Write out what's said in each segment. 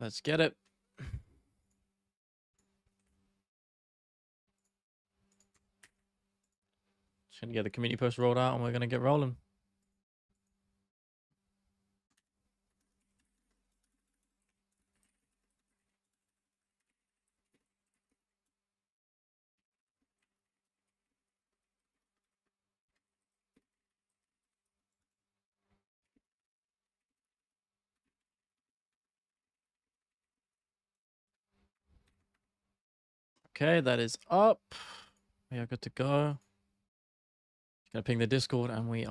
Let's get it. Just gonna get the community post rolled out and we're gonna get rolling. Okay, that is up. We are good to go. Gonna ping the Discord and we're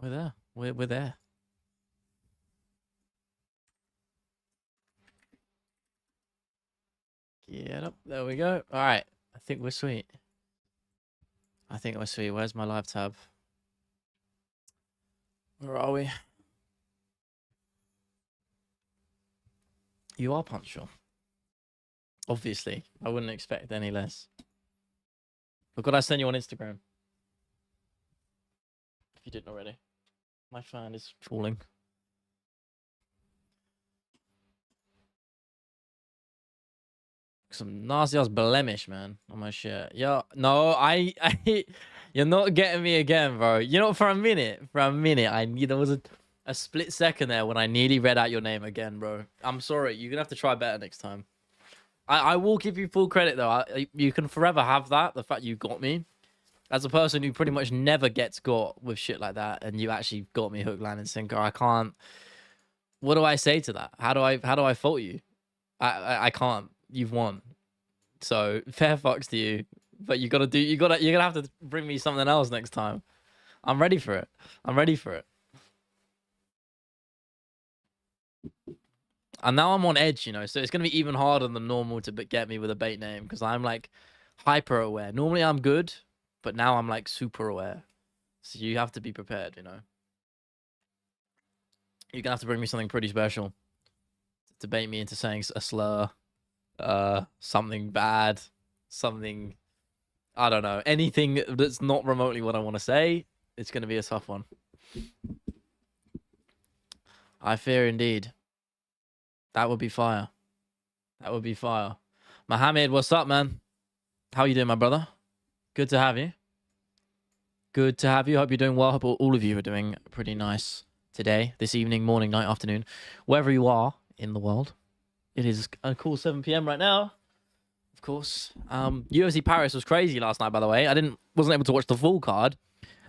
there. We're there. Get up. There we go. All right. I think we're sweet. Where's my live tab? Where are we? You are punctual. Obviously. I wouldn't expect any less. But could I send you on Instagram? If you didn't already. My fan is falling. Some nasty ass blemish, man, on my shirt. Yo, no, you're not getting me again, bro. You know, for a minute, there was a split second there when I nearly read out your name again, bro. I'm sorry. You're gonna have to try better next time. I will give you full credit though. You can forever have that. The fact you got me, as a person who pretty much never gets got with shit like that, and you actually got me hook, line, and sinker. I can't. What do I say to that? How do I fault you? I can't. You've won. So fair fucks to you. But you're gonna have to bring me something else next time. I'm ready for it. And now I'm on edge, you know, so it's gonna be even harder than normal to get me with a bait name because I'm like hyper aware. Normally I'm good, but now I'm like super aware. So you have to be prepared, you know. You're gonna have to bring me something pretty special to bait me into saying a slur, something bad, something, I don't know, anything that's not remotely what I want to say. It's gonna be a tough one. I fear indeed. That would be fire. Mohammed, what's up, man? How you doing, my brother? Good to have you. Hope you're doing well. Hope all of you are doing pretty nice today, this evening, morning, night, afternoon, wherever you are in the world. It is a cool 7 p.m. right now, of course. UFC Paris was crazy last night, by the way. Wasn't able to watch the full card,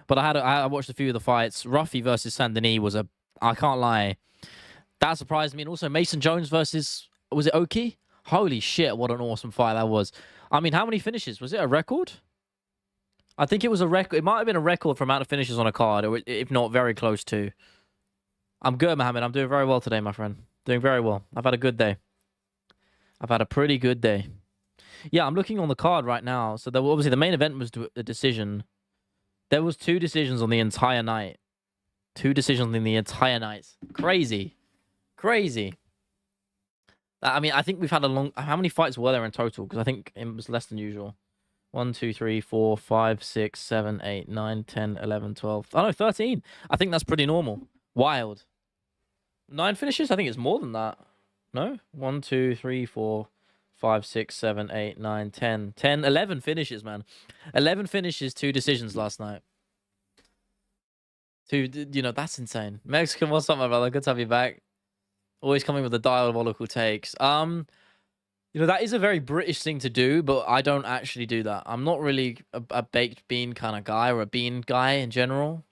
but I watched a few of the fights. Ruffy versus Saint Denis was I can't lie, that surprised me. And also Mason Jones versus, was it Oki? Holy shit, what an awesome fight that was. I mean, how many finishes? Was it a record? I think it was a record. It might have been a record for amount of finishes on a card, or if not, very close to. I'm good, Mohammed. I'm doing very well today, my friend. Doing very well. I've had a good day. I've had a pretty good day. Yeah, I'm looking on the card right now. So obviously the main event was a decision. There was 2 decisions on the entire night. 2 decisions in the entire night. Crazy. I mean, I think we've had a long... How many fights were there in total? Because I think it was less than usual. 1, 2, 3, 4, 5, 6, 7, 8, 9, 10, 11, 12. Oh, no, 13. I think that's pretty normal. Wild. 9 finishes? I think it's more than that. No? 1, 2, 3, 4, 5, 6, 7, 8, 9, 10. 10, 11 finishes, man. 11 finishes, 2 decisions last night. That's insane. Mexican, what's up, my brother? Good to have you back. Always coming with the diabolical takes. That is a very British thing to do, but I don't actually do that. I'm not really a baked bean kind of guy or a bean guy in general.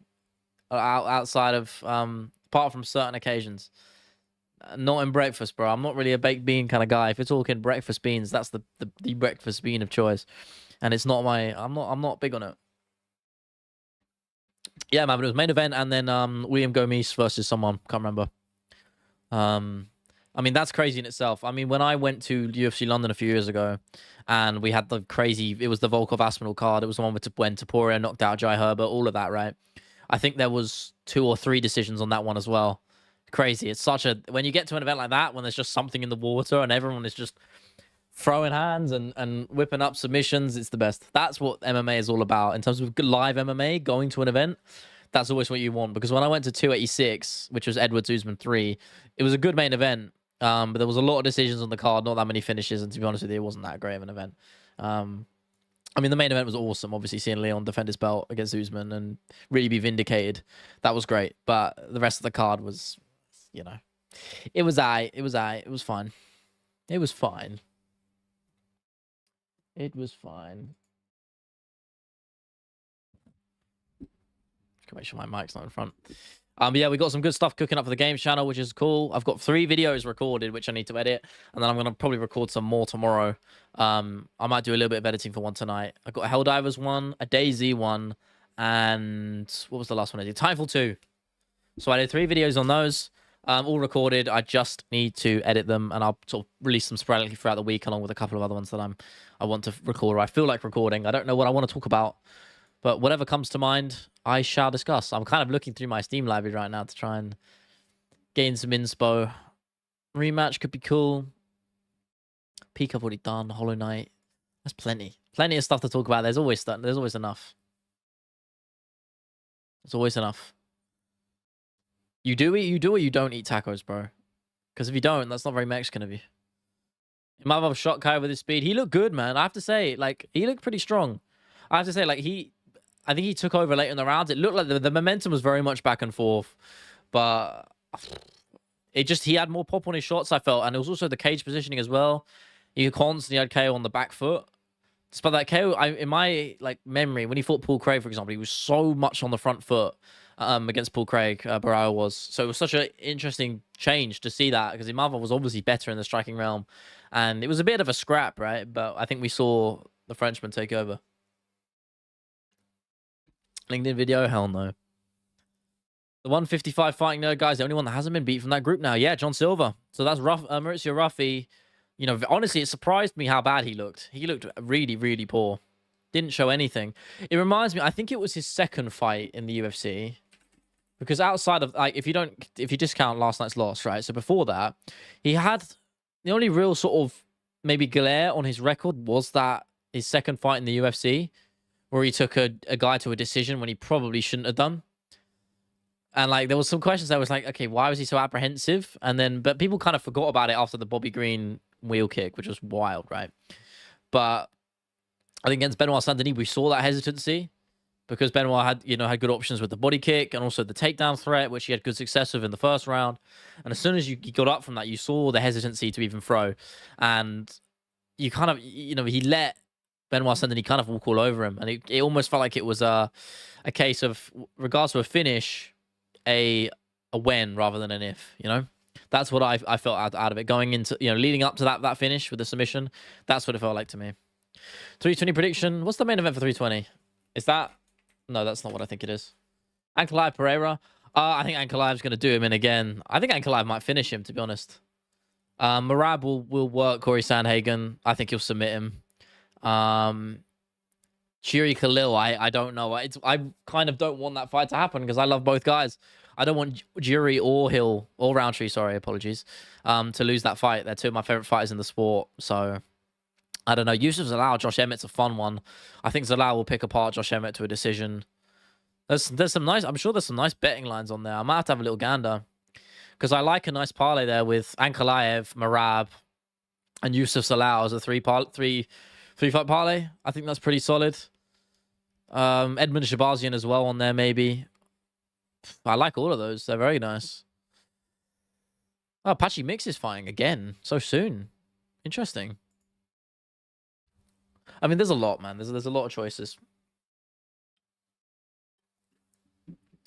Outside of, apart from certain occasions. Not in breakfast, bro. I'm not really a baked bean kind of guy. If you're talking breakfast beans, that's the breakfast bean of choice. And it's not I'm not big on it. Yeah, man, but it was main event and then William Gomis versus someone. Can't remember. I mean, that's crazy in itself. I mean, when I went to UFC London a few years ago and we had the crazy, it was the Volkov Aspinall card. It was the one when Topuria knocked out Jai Herbert, all of that, right? I think there was 2 or 3 decisions on that one as well. Crazy. It's when you get to an event like that, when there's just something in the water and everyone is just throwing hands and whipping up submissions, it's the best. That's what MMA is all about. In terms of live MMA, going to an event, that's always what you want. Because when I went to 286, which was Edwards Usman 3, it was a good main event. But there was a lot of decisions on the card, not that many finishes, and to be honest with you, it wasn't that great of an event. I mean, the main event was awesome. Obviously, seeing Leon defend his belt against Usman and really be vindicated, that was great. But the rest of the card was, you know, it was it was it was fine. It was fine. It was fine. Can make sure my mic's not in front. But yeah, we got some good stuff cooking up for the games channel, which is cool. I've got 3 videos recorded, which I need to edit, and then I'm gonna probably record some more tomorrow. I might do a little bit of editing for one tonight. I got a Helldivers one, a DayZ one, and what was the last one I did? Titanfall 2. So I did 3 videos on those, all recorded. I just need to edit them, and I'll sort of release them sporadically throughout the week, along with a couple of other ones that I want to record, or I feel like recording. I don't know what I want to talk about, but whatever comes to mind, I shall discuss. I'm kind of looking through my Steam library right now to try and gain some inspo. Rematch could be cool. Peak I've already done. Hollow Knight. That's plenty. Plenty of stuff to talk about. There's always stuff. There's always enough. There's always enough. You do or you don't eat tacos, bro. Because if you don't, that's not very Mexican of you. Imavov shot Kai with his speed. He looked good, man. I have to say, like, he looked pretty strong. I have to say, like, I think he took over late in the rounds. It looked like the momentum was very much back and forth, but he had more pop on his shots, I felt, and it was also the cage positioning as well. He constantly had KO on the back foot. Despite that KO, in my memory, when he fought Paul Craig, for example, he was so much on the front foot against Paul Craig. Barao was, so it was such an interesting change to see that, because Imavov was obviously better in the striking realm, and it was a bit of a scrap, right? But I think we saw the Frenchman take over. LinkedIn video? Hell no. The 155 fighting nerd guy's the only one that hasn't been beat from that group now. Yeah, John Silver. So that's rough. Maurizio Ruffi. You know, honestly, it surprised me how bad he looked. He looked really, really poor. Didn't show anything. It reminds me, I think it was his second fight in the UFC. Because outside of, like, if you discount last night's loss, right? So before that, he had the only real sort of maybe glare on his record was that his second fight in the UFC, where he took a guy to a decision when he probably shouldn't have done. And like there was some questions that was like, okay, why was he so apprehensive? And then, but people kind of forgot about it after the Bobby Green wheel kick, which was wild, right? But I think against Benoit Saint-Denis, we saw that hesitancy because Benoit had good options with the body kick and also the takedown threat, which he had good success with in the first round. And as soon as you got up from that, you saw the hesitancy to even throw, and you kind of he let Benoit Saint-Denis kind of walk all over him, and it almost felt like it was a case of, regards to a finish, a when rather than an if. That's what I felt out of it going into leading up to that finish with the submission. That's what it felt like to me. 320 prediction. What's the main event for 320? Is that? No, that's not what I think it is. Ankalaev Pereira. I think Ankalaev's going to do him in again. I think Ankalaev might finish him, to be honest. Marab will work Corey Sandhagen. I think he'll submit him. Chiri Khalil, I don't know. I kind of don't want that fight to happen because I love both guys. I don't want Jury or Hill or Roundtree, sorry, apologies, to lose that fight. They're two of my favorite fighters in the sport. So I don't know. Yusuf Zalal, Josh Emmett's a fun one. I think Zalal will pick apart Josh Emmett to a decision. There's some nice. I'm sure there's some nice betting lines on there. I might have to have a little gander because I like a nice parlay there with Ankalaev, Marab, and Yusuf Zalal as a three fight parlay. I think that's pretty solid. Edmund Shabazian as well on there, maybe. I like all of those. They're very nice. Oh, Apache Mix is fighting again so soon. Interesting. I mean, there's a lot, man. There's a lot of choices.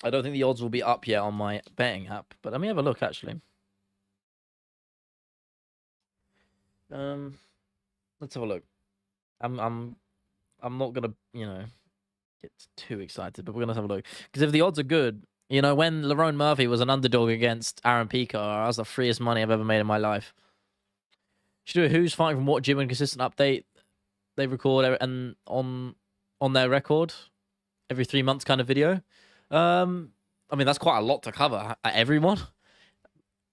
I don't think the odds will be up yet on my betting app, but let me have a look actually. Let's have a look. I'm not gonna get too excited, but we're gonna have a look because if the odds are good, when Lerone Murphy was an underdog against Aaron Pico, that was the freest money I've ever made in my life. Should do a who's fighting from what gym and consistent update they record and on their record every 3 months kind of video. I mean that's quite a lot to cover at everyone.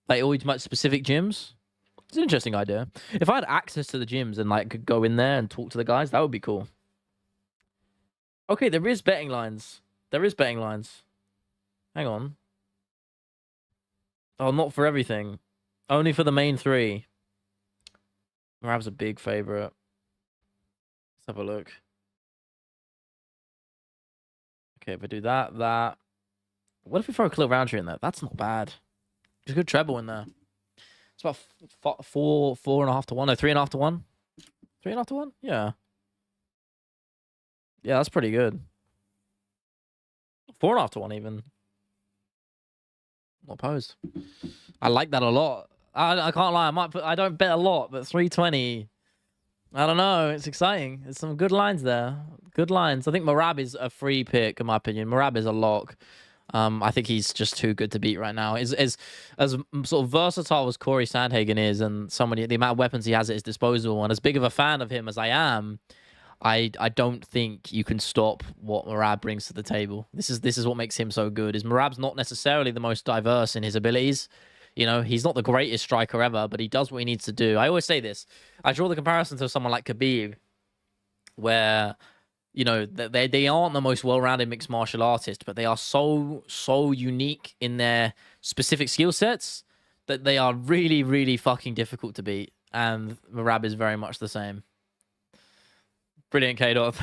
Like always much specific gyms. It's an interesting idea. If I had access to the gyms and could go in there and talk to the guys, that would be cool. Okay, there is betting lines. There is betting lines. Hang on. Oh, not for everything. Only for the main three. Merab's a big favorite. Let's have a look. Okay, if I do that. What if we throw a Khalil Roundtree in there? That's not bad. There's a good treble in there. It's about 4.5 to 1. No, 3.5 to 1. 3.5 to 1? Yeah. Yeah, that's pretty good. 4.5 to 1 even. Not opposed. I like that a lot. I can't lie. I don't bet a lot, but 320. I don't know. It's exciting. There's some good lines there. Good lines. I think Merab is a free pick, in my opinion. Merab is a lock. I think he's just too good to beat right now. As sort of versatile as Corey Sandhagen is, and the amount of weapons he has at his disposal, and as big of a fan of him as I am, I don't think you can stop what Merab brings to the table. This is what makes him so good. Is Merab's not necessarily the most diverse in his abilities. You know, he's not the greatest striker ever, but he does what he needs to do. I always say this. I draw the comparison to someone like Khabib, where, you know, they aren't the most well-rounded mixed martial artist, but they are so unique in their specific skill sets that they are really, really fucking difficult to beat. And Merab is very much the same. Brilliant, K-Dot.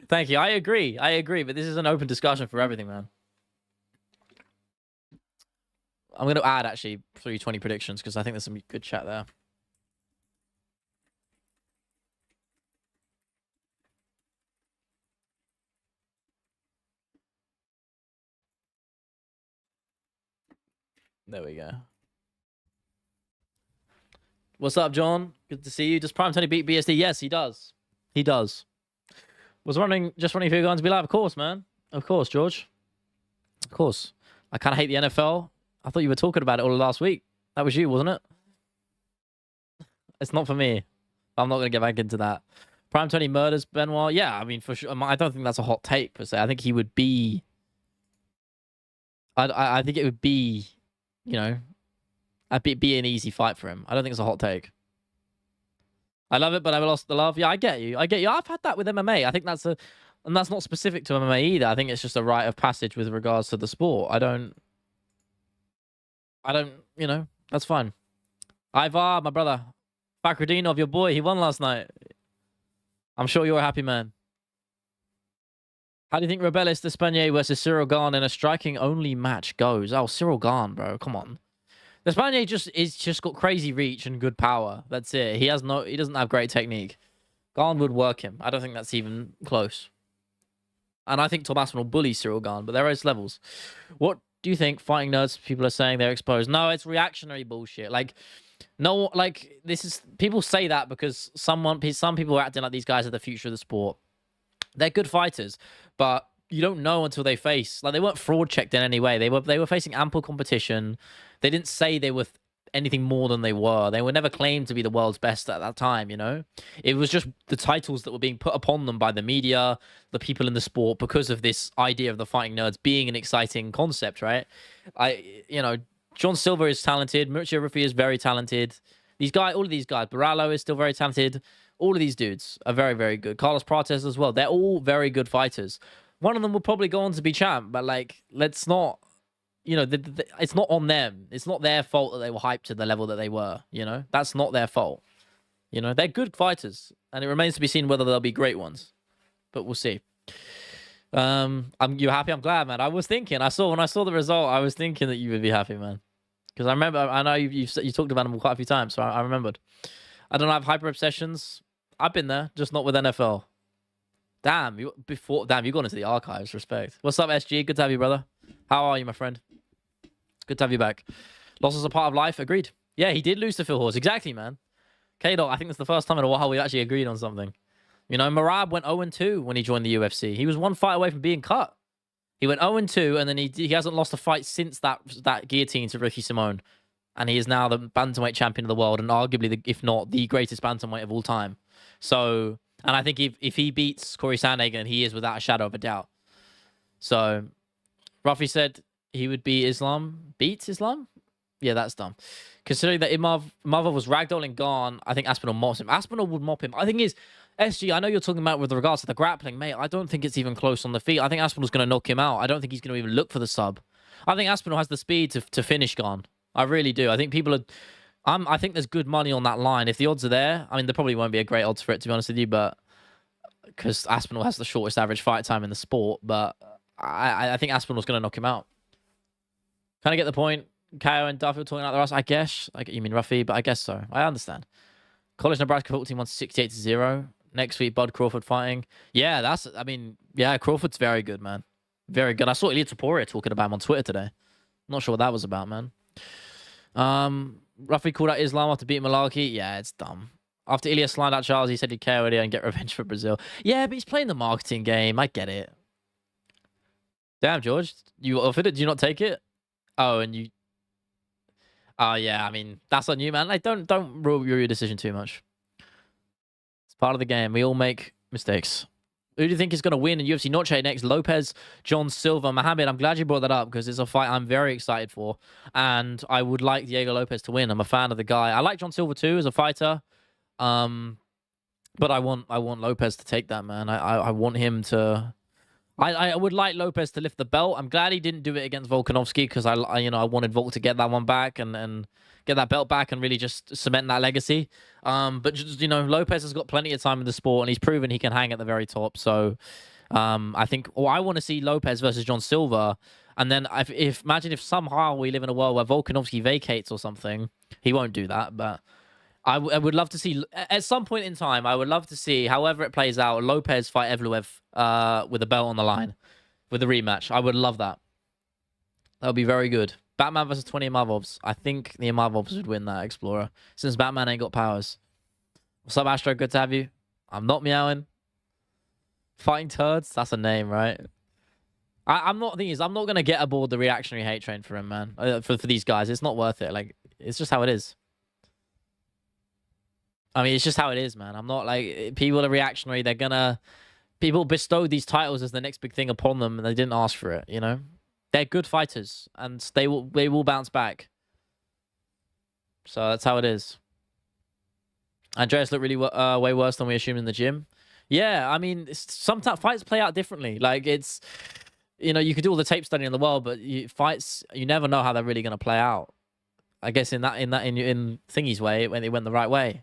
Thank you. I agree, but this is an open discussion for everything, man. I'm going to add, actually, 320 predictions, because I think there's some good chat there. There we go. What's up, John? Good to see you. Does Prime Tony beat BSD? Yes, he does. He does. Just wondering if you're going to be live. Of course, man. Of course, George. Of course. I kind of hate the NFL. I thought you were talking about it all last week. That was you, wasn't it? It's not for me. I'm not going to get back into that. Prime Tony murders Benoit. Yeah, I mean, for sure. I don't think that's a hot take, per se. I think he would be... I think it would be, you know... be an easy fight for him. I don't think it's a hot take. I love it, but I've lost the love. Yeah, I get you. I've had that with MMA. I think and that's not specific to MMA either. I think it's just a rite of passage with regards to the sport. I don't, you know, that's fine. Ivar, my brother. Fakhruddinov, your boy, he won last night. I'm sure you're a happy man. How do you think Rebelis Despanier versus Cyril Gane in a striking-only match goes? Oh, Cyril Gane, bro. Come on. Despanier just got crazy reach and good power. That's it. He doesn't have great technique. Gane would work him. I don't think that's even close. And I think Tom Aspinall bullies Cyril Gane, but there is levels. What do you think fighting nerds people are saying they're exposed? No, it's reactionary bullshit. Like, no, like, this is... People say that because some people are acting like these guys are the future of the sport. They're good fighters, but you don't know until they face... Like, they weren't fraud checked in any way. They were facing ample competition. They didn't say they were anything more than they were. They were never claimed to be the world's best at that time, you know? It was just the titles that were being put upon them by the media, the people in the sport, because of this idea of the fighting nerds being an exciting concept, right? You know, John Silver is talented. Mircea Rufi is very talented. All of these guys, Barallo is still very talented. All of these dudes are very, very good. Carlos Prates as well. They're all very good fighters. One of them will probably go on to be champ, but, like, let's not... You know, it's not on them. It's not their fault that they were hyped to the level that they were, you know? That's not their fault. You know, they're good fighters, and it remains to be seen whether they'll be great ones. But we'll see. You happy? I'm glad, man. I was thinking, when I saw the result, I was thinking that you would be happy, man. Because I know you talked about them quite a few times, so I remembered. I don't have hyper obsessions. I've been there, just not with NFL. Damn, you've gone into the archives. Respect. What's up, SG? Good to have you, brother. How are you, my friend? Good to have you back. Losses are part of life. Agreed. Yeah, he did lose to Phil Horst. Exactly, man. K-Dot, I think that's the first time in a while we actually agreed on something. You know, Merab went 0-2 when he joined the UFC. He was one fight away from being cut. He went 0-2, and then he hasn't lost a fight since that guillotine to Ricky Simone. And he is now the bantamweight champion of the world, and arguably, if not, the greatest bantamweight of all time. So, and I think if he beats Corey Sandhagen, he is without a shadow of a doubt. So, Ruffy said he would beat Islam. Beats Islam? Yeah, that's dumb. Considering that Imavov was ragdolling Gane, I think Aspinall mops him. Aspinall would mop him. I think SG, I know you're talking about with regards to the grappling, mate. I don't think it's even close on the feet. I think Aspinall's going to knock him out. I don't think he's going to even look for the sub. I think Aspinall has the speed to finish Gane. I really do. I think people are. I think there's good money on that line. If the odds are there, I mean, there probably won't be a great odds for it, to be honest with you, but because Aspinall has the shortest average fight time in the sport, but I think Aspinall's going to knock him out. Kind of get the point. KO and Duffield talking out the rest, I guess. You mean Ruffy, but I guess so. I understand. College Nebraska football team won 68-0. Next week, Bud Crawford fighting. Yeah, Crawford's very good, man. Very good. I saw Ilya Taporia talking about him on Twitter today. Not sure what that was about, man. Ruffy called out Islam after beating Malarkey. Yeah, it's dumb. After Ilya slimed out Charles, he said he'd KO Ilya and get revenge for Brazil. Yeah, but he's playing the marketing game. I get it. Damn, George. You offered it. Did you not take it? Oh, and you... Oh, yeah, I mean, that's on you, man. Like, don't rule your decision too much. It's part of the game. We all make mistakes. Who do you think is going to win in UFC Noche next? Lopez, John Silva, Mohammed. I'm glad you brought that up because it's a fight I'm very excited for. And I would like Diego Lopez to win. I'm a fan of the guy. I like John Silva too as a fighter. But I want Lopez to take that, man. I want him to... I would like Lopez to lift the belt. I'm glad he didn't do it against Volkanovski because I wanted Volk to get that one back and get that belt back and really just cement that legacy. But just, Lopez has got plenty of time in the sport and he's proven he can hang at the very top. So I think I want to see Lopez versus John Silva. And then imagine if somehow we live in a world where Volkanovski vacates or something. He won't do that, but I would love to see, at some point in time, I would love to see, however it plays out, Lopez fight Evloev with a belt on the line, with a rematch. I would love that. That would be very good. Batman versus 20 Imavovs. I think the Imavovs would win that, Explorer, since Batman ain't got powers. What's up, Astro? Good to have you. I'm not meowing. Fighting turds? That's a name, right? I'm not going to get aboard the reactionary hate train for him, man. For these guys. It's not worth it. Like, it's just how it is. I mean, it's just how it is, man. I'm not like... People are reactionary. People bestow these titles as the next big thing upon them, and they didn't ask for it, They're good fighters, and they will bounce back. So that's how it is. Andreas looked really way worse than we assumed in the gym. Yeah, I mean, sometimes fights play out differently. Like, it's... you could do all the tape studying in the world, but fights, you never know how they're really going to play out. I guess in Thingy's way, when it went the right way.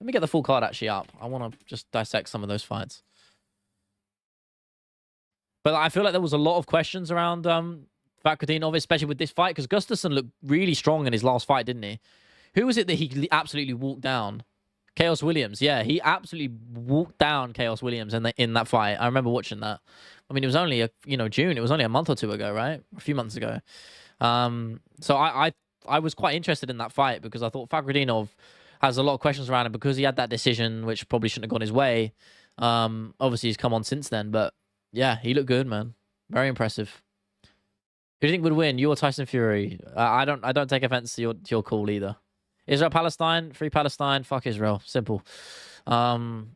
Let me get the full card actually up. I want to just dissect some of those fights. But I feel like there was a lot of questions around Vakudinov, especially with this fight, because Gustafsson looked really strong in his last fight, didn't he? Who was it that he absolutely walked down? Chaos Williams. Yeah, he absolutely walked down Chaos Williams in that fight. I remember watching that. I mean, it was only June. It was only a month or two ago, right? A few months ago. So I was quite interested in that fight because I thought Vakudinov has a lot of questions around him because he had that decision, which probably shouldn't have gone his way. Obviously, he's come on since then, but yeah, he looked good, man. Very impressive. Who do you think would win? You or Tyson Fury? I don't take offense to your call either. Israel Palestine, free Palestine, fuck Israel. Simple. Volt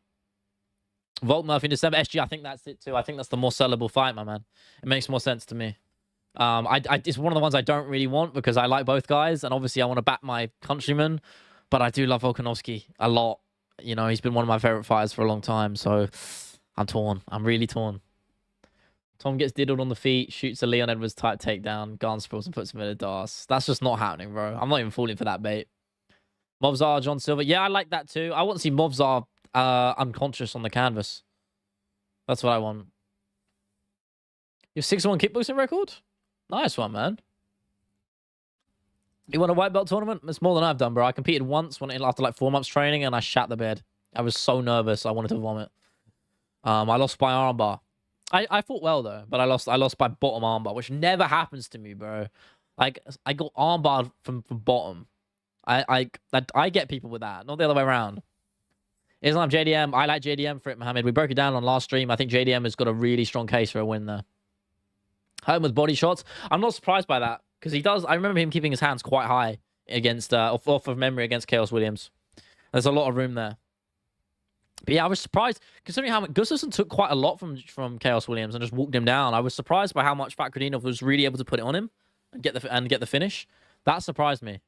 Murphy in December. SG, I think that's it too. I think that's the more sellable fight, my man. It makes more sense to me. It's one of the ones I don't really want because I like both guys, and obviously I want to back my countrymen. But I do love Volkanovski a lot. He's been one of my favorite fighters for a long time. So I'm torn. I'm really torn. Tom gets diddled on the feet, shoots a Leon Edwards type takedown, Garn spills and puts him in a DAS. That's just not happening, bro. I'm not even falling for that bait. Movzar, John Silver. Yeah, I like that too. I want to see Movzar unconscious on the canvas. That's what I want. Your 6-1 kickboxing record? Nice one, man. You won a white belt tournament? It's more than I've done, bro. I competed once after like 4 months training, and I shat the bed. I was so nervous. I wanted to vomit. I lost by armbar. I fought well though, but I lost by bottom armbar, which never happens to me, bro. Like I got armbarred from bottom. I get people with that, not the other way around. Islam JDM. I like JDM for it, Mohammed. We broke it down on last stream. I think JDM has got a really strong case for a win there. Home with body shots. I'm not surprised by that. Because he does, I remember him keeping his hands quite high against, off of memory against Chaos Williams. There's a lot of room there. But yeah, I was surprised, considering how much Gustafsson took quite a lot from Chaos Williams and just walked him down. I was surprised by how much Vakudinov was really able to put it on him and get the finish. That surprised me.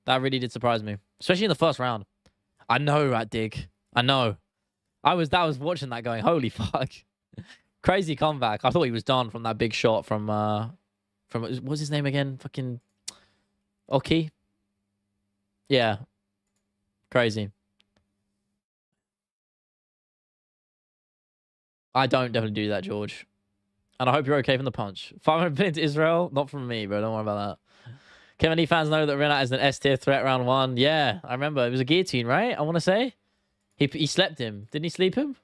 That really did surprise me, especially in the first round. I know, right, Dig. I know. I was watching that going, holy fuck. Crazy comeback. I thought he was done from that big shot from what was his name again? Fucking Okay. Yeah. Crazy. I don't definitely do that, George. And I hope you're okay from the punch. 500 pin to Israel? Not from me, bro. Don't worry about that. Can any fans know that Renat is an S tier threat round 1? Yeah, I remember. It was a guillotine, right? I want to say. He slept him. Didn't he sleep him?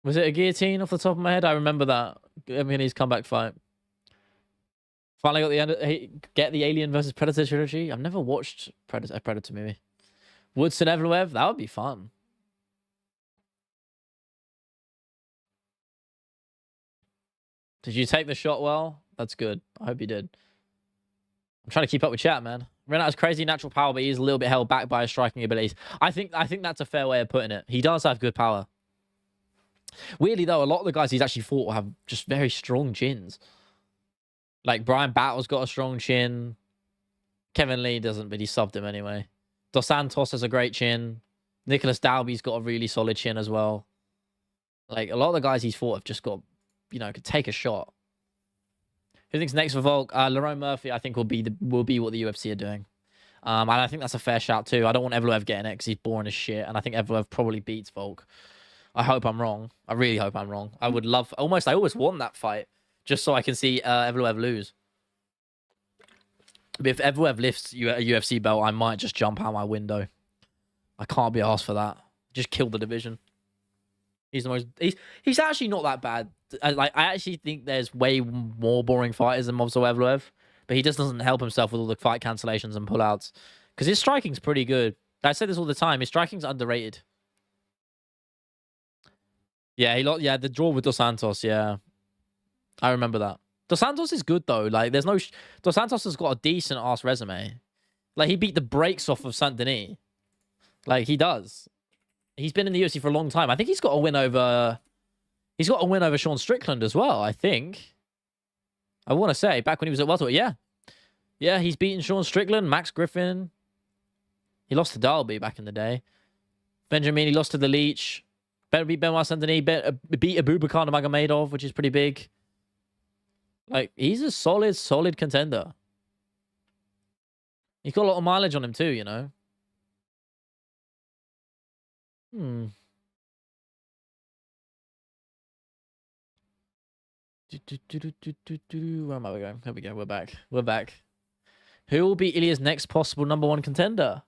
Was it a guillotine off the top of my head? I remember that. I mean, his comeback fight. Finally got the end. Get the Alien versus Predator trilogy. I've never watched a Predator movie. Woodson Evloev? That would be fun. Did you take the shot well? That's good. I hope you did. I'm trying to keep up with chat, man. Renat has crazy natural power, but he's a little bit held back by his striking abilities. I think that's a fair way of putting it. He does have good power. Weirdly, though, a lot of the guys he's actually fought have just very strong chins. Like, Brian Battle's got a strong chin. Kevin Lee doesn't, but he subbed him anyway. Dos Santos has a great chin. Nicholas Dalby's got a really solid chin as well. Like, a lot of the guys he's fought have just got, you know, could take a shot. Who thinks next for Volk? Lerone Murphy, I think, will be what the UFC are doing. And I think that's a fair shout, too. I don't want Evloev getting it because he's boring as shit. And I think Evloev probably beats Volk. I hope I'm wrong. I really hope I'm wrong. I would love... I always want that fight just so I can see Evloev lose. But if Evloev lifts a UFC belt, I might just jump out my window. I can't be asked for that. Just kill the division. He's the most... He's actually not that bad. I actually think there's way more boring fighters than Movsar Evloev, but he just doesn't help himself with all the fight cancellations and pullouts. Because his striking's pretty good. I say this all the time. His striking's underrated. Yeah, the draw with Dos Santos, yeah. I remember that. Dos Santos is good, though. Like, there's no... Dos Santos has got a decent-ass resume. Like, he beat the brakes off of Saint Denis. Like, he does. He's been in the UFC for a long time. I think he's got a win over... He's got a win over Sean Strickland as well, I think. I want to say, back when he was at welterweight, yeah. Yeah, he's beaten Sean Strickland, Max Griffin. He lost to Dalby back in the day. Benjamin, he lost to the Leech. Beat Benoit Saint-Denis. Beat Abubakar Nurmagomedov, which is pretty big. Like, he's a solid contender. He's got a lot of mileage on him too, you know. Where am I going? There we go. We're back. Who will be Ilya's next possible #1 contender?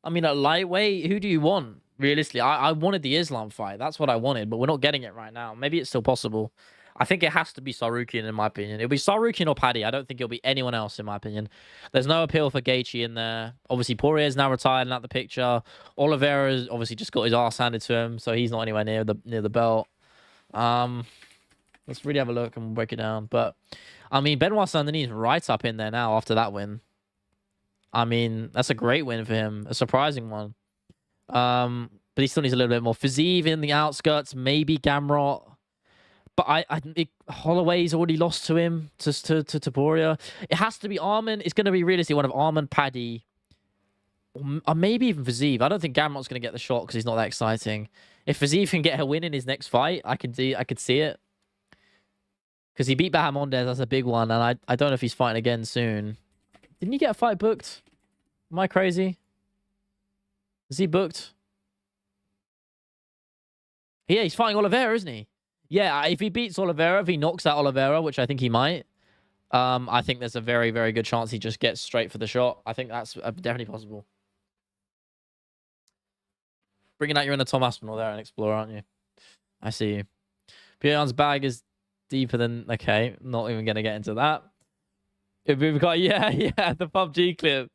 I mean, at lightweight, who do you want? Realistically, I wanted the Islam fight. That's what I wanted, but we're not getting it right now. Maybe it's still possible. I think it has to be Sarukian, in my opinion. It'll be Sarukian or Paddy. I don't think it'll be anyone else, in my opinion. There's no appeal for Gaethje in there. Obviously, Poirier's now retired and out the picture. Oliveira's obviously just got his ass handed to him, so he's not anywhere near the belt. Let's really have a look and we'll break it down. But, I mean, Benoit Saint-Denis is right up in there now after that win. I mean, that's a great win for him. A surprising one. But he still needs a little bit more. Fiziev in the outskirts. Maybe Gamrot. But I think Holloway's already lost to him, to Poirier. It has to be Arman. It's going to be realistically one of Arman, Paddy, or maybe even Fiziev. I don't think Gamrot's going to get the shot because he's not that exciting. If Fiziev can get a win in his next fight, I could see it. Because he beat Bahamondes, that's a big one, and I don't know if he's fighting again soon. Didn't he get a fight booked? Am I crazy? Is he booked? Yeah, he's fighting Oliveira, isn't he? Yeah, if he beats Oliveira, if he knocks out Oliveira, which I think he might, I think there's a very, very good chance he just gets straight for the shot. I think that's definitely possible. Bringing out your inner Tom Aspinall there and Explorer, aren't you? I see you. Bjorn's bag is deeper than... Okay, not even going to get into that. We've got... Yeah, the PUBG clip.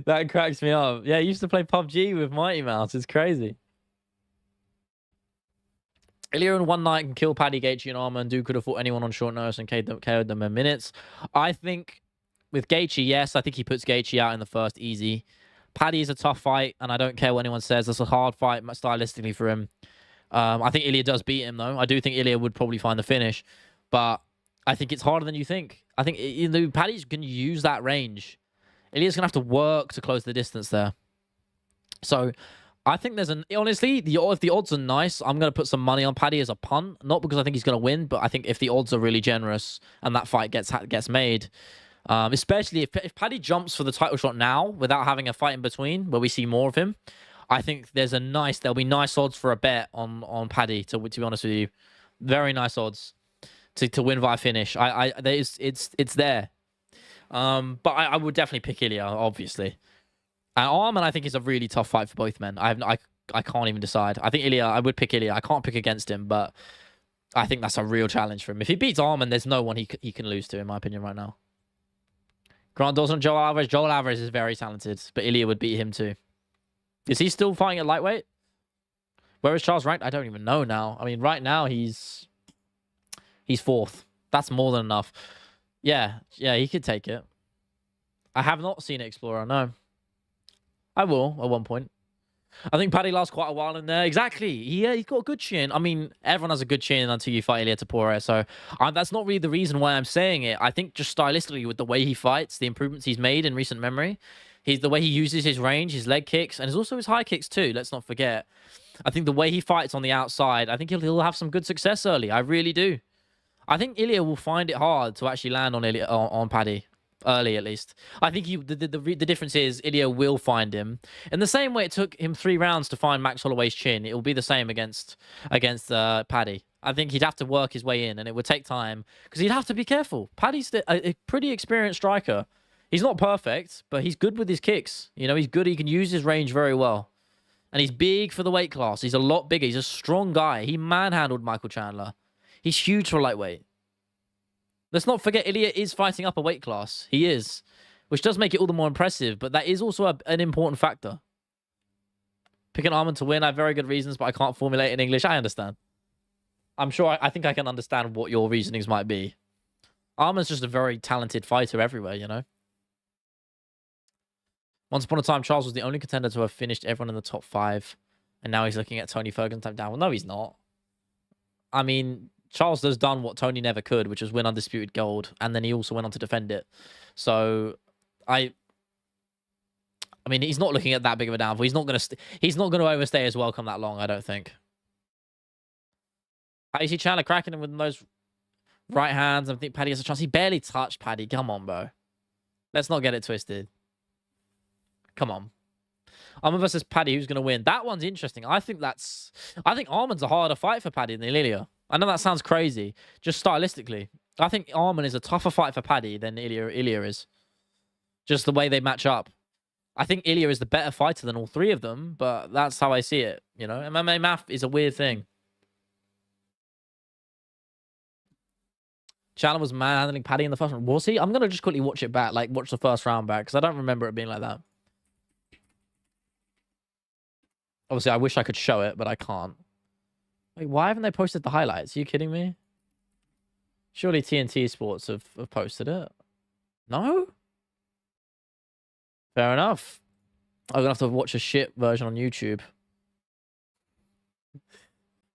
That cracks me up. Yeah, I used to play PUBG with Mighty Mouse. It's crazy. Ilya in one night can kill Paddy, Gaethje, and Arman. Dude could have fought anyone on short notice and KO'd them in minutes. I think with Gaethje, yes, I think he puts Gaethje out in the first easy. Paddy is a tough fight, and I don't care what anyone says. It's a hard fight stylistically for him. I think Ilya does beat him, though. I do think Ilya would probably find the finish, but I think it's harder than you think. I think Paddy's going to use that range. Ilya's going to have to work to close the distance there. So I think there's honestly, if the odds are nice, I'm going to put some money on Paddy as a punt. Not because I think he's going to win, but I think if the odds are really generous and that fight gets made, Especially if Paddy jumps for the title shot now without having a fight in between where we see more of him. I think there'll be nice odds for a bet on Paddy, to be honest with you. Very nice odds to win via finish. It's there. But I would definitely pick Ilya, obviously. And Arman, I think, is a really tough fight for both men. I can't even decide. I think Ilya, I would pick Ilya. I can't pick against him, but I think that's a real challenge for him. If he beats Arman, there's no one he can lose to, in my opinion, right now. Grant Dawson, Joel Alvarez. Joel Alvarez is very talented, but Ilya would beat him too. Is he still fighting at lightweight? Where is Charles ranked? I don't even know now. I mean, right now he's fourth. That's more than enough. Yeah, he could take it. I have not seen Explorer, no. I will at one point. I think Paddy lasts quite a while in there. Exactly. Yeah, he's got a good chin. I mean, everyone has a good chin until you fight Ilia Topuria. So that's not really the reason why I'm saying it. I think just stylistically, with the way he fights, the improvements he's made in recent memory, the way he uses his range, his leg kicks, and there's also his high kicks too. Let's not forget. I think the way he fights on the outside, I think he'll have some good success early. I really do. I think Ilia will find it hard to actually land on Paddy. Early, at least. I think the difference is Ilya will find him. In the same way it took him 3 rounds to find Max Holloway's chin, it will be the same against Paddy. I think he'd have to work his way in, and it would take time, because he'd have to be careful. Paddy's a pretty experienced striker. He's not perfect, but he's good with his kicks. You know, he's good. He can use his range very well. And he's big for the weight class. He's a lot bigger. He's a strong guy. He manhandled Michael Chandler. He's huge for lightweight. Let's not forget Ilya is fighting up a weight class. He is. Which does make it all the more impressive, but that is also an important factor. Picking Arman to win, I have very good reasons, but I can't formulate in English. I understand. I'm sure I think I can understand what your reasonings might be. Arman's just a very talented fighter everywhere, you know? Once upon a time, Charles was the only contender to have finished everyone in the top 5, and now he's looking at Tony Ferguson type down. Well, no, he's not. I mean, Charles has done what Tony never could, which was win undisputed gold, and then he also went on to defend it. So, I mean, he's not looking at that big of a downfall. He's not going to overstay his welcome that long, I don't think. How do you see Chandler cracking him with those right hands? I think Paddy has a chance. He barely touched Paddy. Come on, bro. Let's not get it twisted. Come on. Arman versus Paddy, who's going to win? That one's interesting. I think Arman's a harder fight for Paddy than Ilya. I know that sounds crazy, just stylistically. I think Arman is a tougher fight for Paddy than Ilya is. Just the way they match up. I think Ilya is the better fighter than all 3 of them, but that's how I see it. You know, MMA math is a weird thing. Chandler was manhandling Paddy in the first round. Was he? I'm going to just quickly watch it back, like watch the first round back, because I don't remember it being like that. Obviously, I wish I could show it, but I can't. Wait, why haven't they posted the highlights? Are you kidding me? Surely TNT Sports have posted it. No? Fair enough. I'm going to have to watch a shit version on YouTube.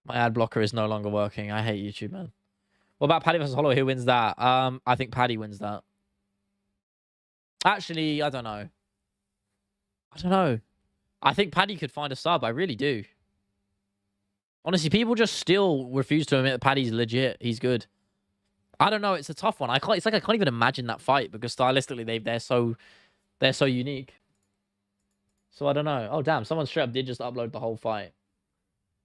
My ad blocker is no longer working. I hate YouTube, man. What about Paddy versus Holloway? Who wins that? I think Paddy wins that. Actually, I don't know. I think Paddy could find a sub. I really do. Honestly, people just still refuse to admit that Paddy's legit. He's good. I don't know. It's a tough one. It's like I can't even imagine that fight because stylistically they're so unique. So I don't know. Oh damn! Someone straight up did just upload the whole fight.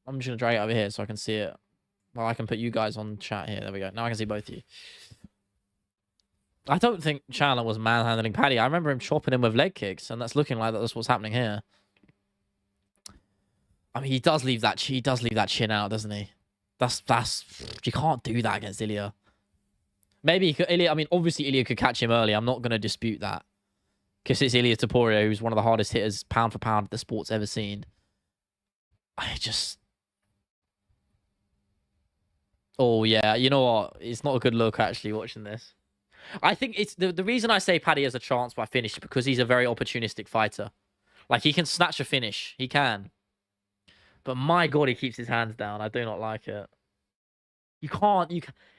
I'm just gonna drag it over here so I can see it. Well, I can put you guys on chat here. There we go. Now I can see both of you. I don't think Chandler was manhandling Paddy. I remember him chopping him with leg kicks, and that's looking like that's what's happening here. I mean, he does leave that chin out, doesn't he? That's you can't do that against Ilya. Maybe Ilya. I mean, obviously Ilya could catch him early. I'm not going to dispute that because it's Ilya Topuria, who's one of the hardest hitters pound for pound the sport's ever seen. Oh yeah, you know what? It's not a good look actually watching this. I think it's the reason I say Paddy has a chance by finish is because he's a very opportunistic fighter. Like he can snatch a finish, he can. But my God, he keeps his hands down. I do not like it. You can't.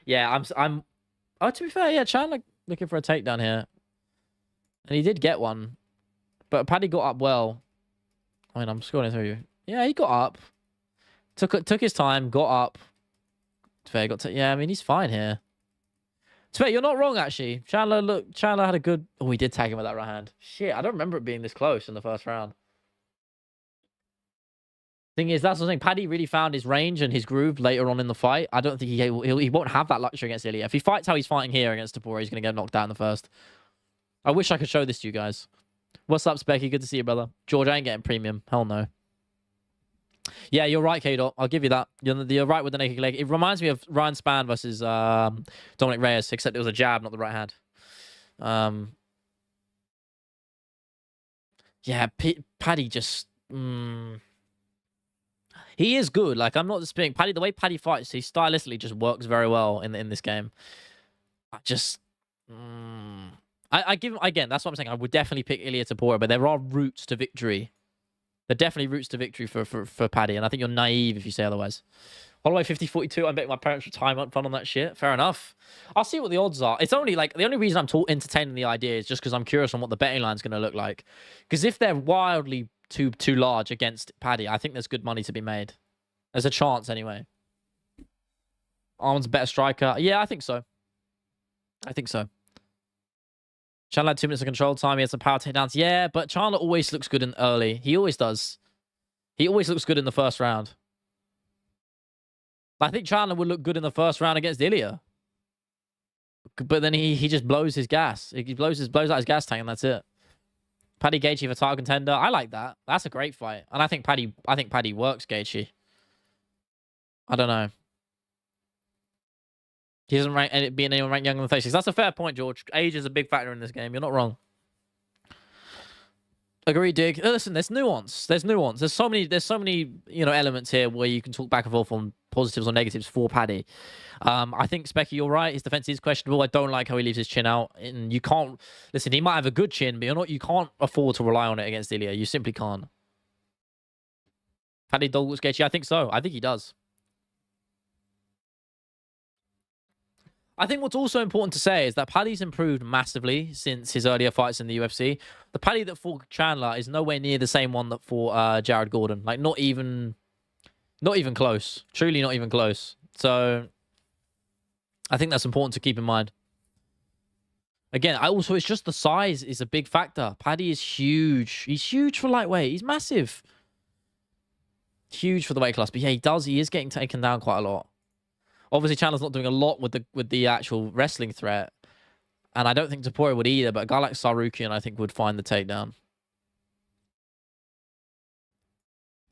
Yeah, I'm. Oh, to be fair, yeah, Chandler looking for a takedown here, and he did get one, but Paddy got up well. I mean, I'm scrolling through. Yeah, he got up. Took his time. Got up. Fair, yeah, I mean, he's fine here. To be fair, you're not wrong, actually. Chandler had a good... Oh, he did tag him with that right hand. Shit, I don't remember it being this close in the first round. Thing is, that's the thing. Paddy really found his range and his groove later on in the fight. I don't think he won't have that luxury against Ilya. If he fights how he's fighting here against Topuria, he's going to get knocked out in the first. I wish I could show this to you guys. What's up, Specky? Good to see you, brother. George, I ain't getting premium. Hell no. Yeah, you're right, K-Dot. I'll give you that. You're right with the naked leg. It reminds me of Ryan Spann versus Dominic Reyes, except it was a jab, not the right hand. Yeah, Paddy just... He is good. Like, I'm not disputing Paddy. The way Paddy fights, he stylistically just works very well in this game. I just... I give him... Again, that's what I'm saying. I would definitely pick Ilia Topuria, but there are routes to victory. There are definitely routes to victory for Paddy, and I think you're naive if you say otherwise. Holloway 50-42, I'm betting my parents' retirement fund on that shit. Fair enough. I'll see what the odds are. It's only like... The only reason I'm entertaining the idea is just because I'm curious on what the betting line's going to look like. Because if they're wildly too large against Paddy, I think there's good money to be made. There's a chance anyway. Arm's a better striker. Yeah, I think so. I think so. Chandler had 2 minutes of control time. He had some power takedowns. Yeah, but Chandler always looks good in early. He always does. He always looks good in the first round. I think Chandler would look good in the first round against Ilya. But then he just blows his gas. He blows out his gas tank and that's it. Paddy Gaethje for title contender. I like that. That's a great fight. And I think Paddy works Gaethje. I don't know. He doesn't rank being anyone ranked younger than 36. That's a fair point, George. Age is a big factor in this game. You're not wrong. Agree, Dig. Listen, there's nuance. There's so many, elements here where you can talk back and forth on positives or negatives for Paddy. I think, Specky, you're right. His defense is questionable. I don't like how he leaves his chin out. And you can't... Listen, he might have a good chin, but you can't afford to rely on it against Ilya. You simply can't. Paddy Doggles Gaethje? I think so. I think he does. I think what's also important to say is that Paddy's improved massively since his earlier fights in the UFC. The Paddy that fought Chandler is nowhere near the same one that fought Jared Gordon. Like, not even close. Truly not even close. So, I think that's important to keep in mind. Again, it's just the size is a big factor. Paddy is huge. He's huge for lightweight. He's massive. Huge for the weight class. But yeah, he is getting taken down quite a lot. Obviously, Chandler's not doing a lot with the actual wrestling threat. And I don't think Topuria would either, but a guy like Sarukian, I think, would find the takedown.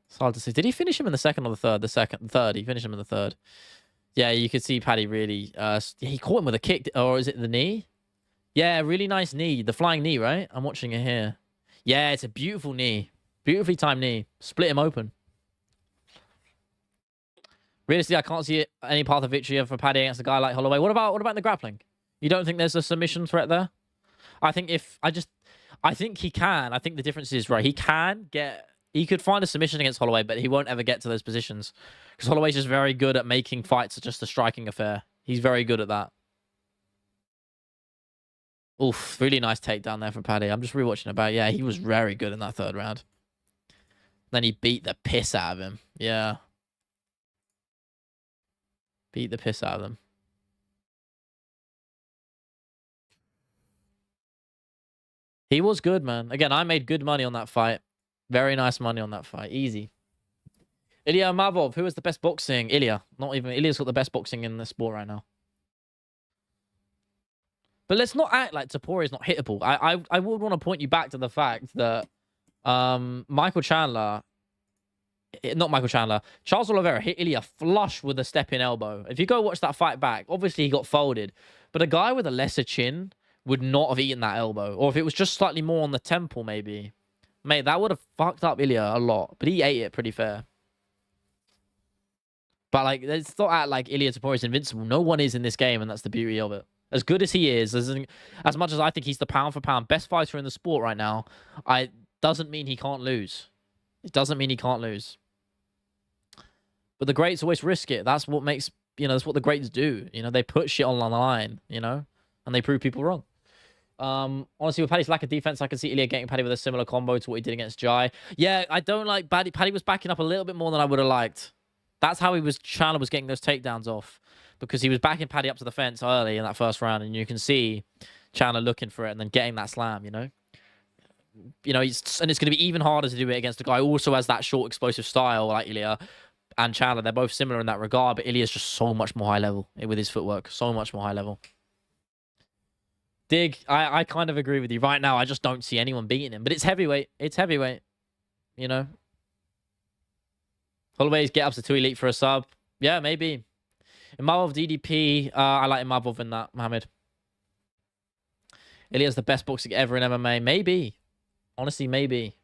It's hard to see. Did he finish him in the second or the third? The third. He finished him in the third. Yeah, you could see Paddy really... he caught him with a kick. Or is it the knee? Yeah, really nice knee. The flying knee, right? I'm watching it here. Yeah, it's a beautiful knee. Beautifully timed knee. Split him open. Realistically, I can't see any path of victory for Paddy against a guy like Holloway. What about the grappling? You don't think there's a submission threat there? I think I think he can. I think the difference is, right, he could find a submission against Holloway, but he won't ever get to those positions. Because Holloway's just very good at making fights just a striking affair. He's very good at that. Oof, really nice takedown there from Paddy. I'm just rewatching it back. Yeah, he was very good in that third round. Then he beat the piss out of him. Yeah. Beat the piss out of them. He was good, man. Again, I made good money on that fight. Very nice money on that fight. Easy. Ilya Imavov. Who has the best boxing? Ilya. Not even... Ilya's got the best boxing in the sport right now. But let's not act like Topuria is not hittable. I would want to point you back to the fact that Michael Chandler... Not Michael Chandler. Charles Oliveira hit Ilya flush with a step-in elbow. If you go watch that fight back, obviously he got folded. But a guy with a lesser chin would not have eaten that elbow. Or if it was just slightly more on the temple, maybe. Mate, that would have fucked up Ilya a lot. But he ate it pretty fair. But, like, let's not act like Ilya Topuria is invincible. No one is in this game, and that's the beauty of it. As good as he is, as much as I think he's the pound-for-pound best fighter in the sport right now, doesn't mean he can't lose. It doesn't mean he can't lose. But the greats always risk it. That's what makes, that's what the greats do. They put shit on the line, and they prove people wrong. Honestly, with Paddy's lack of defense, I can see Ilya getting Paddy with a similar combo to what he did against Jai. Yeah, I don't like Paddy. Paddy was backing up a little bit more than I would have liked. That's how Chandler was getting those takedowns off. because he was backing Paddy up to the fence early in that first round, and you can see Chandler looking for it and then getting that slam. And it's going to be even harder to do it against a guy who also has that short, explosive style like Ilya and Chandler. They're both similar in that regard, but Ilya's just so much more high level with his footwork. So much more high level. Dig, I kind of agree with you. Right now, I just don't see anyone beating him. But it's heavyweight. It's heavyweight. Holloway's get up to 2 elite for a sub. Yeah, maybe. Imavov DDP. I like Imavov in that, Mohammed. Ilya's the best boxer ever in MMA. Maybe. Honestly, maybe.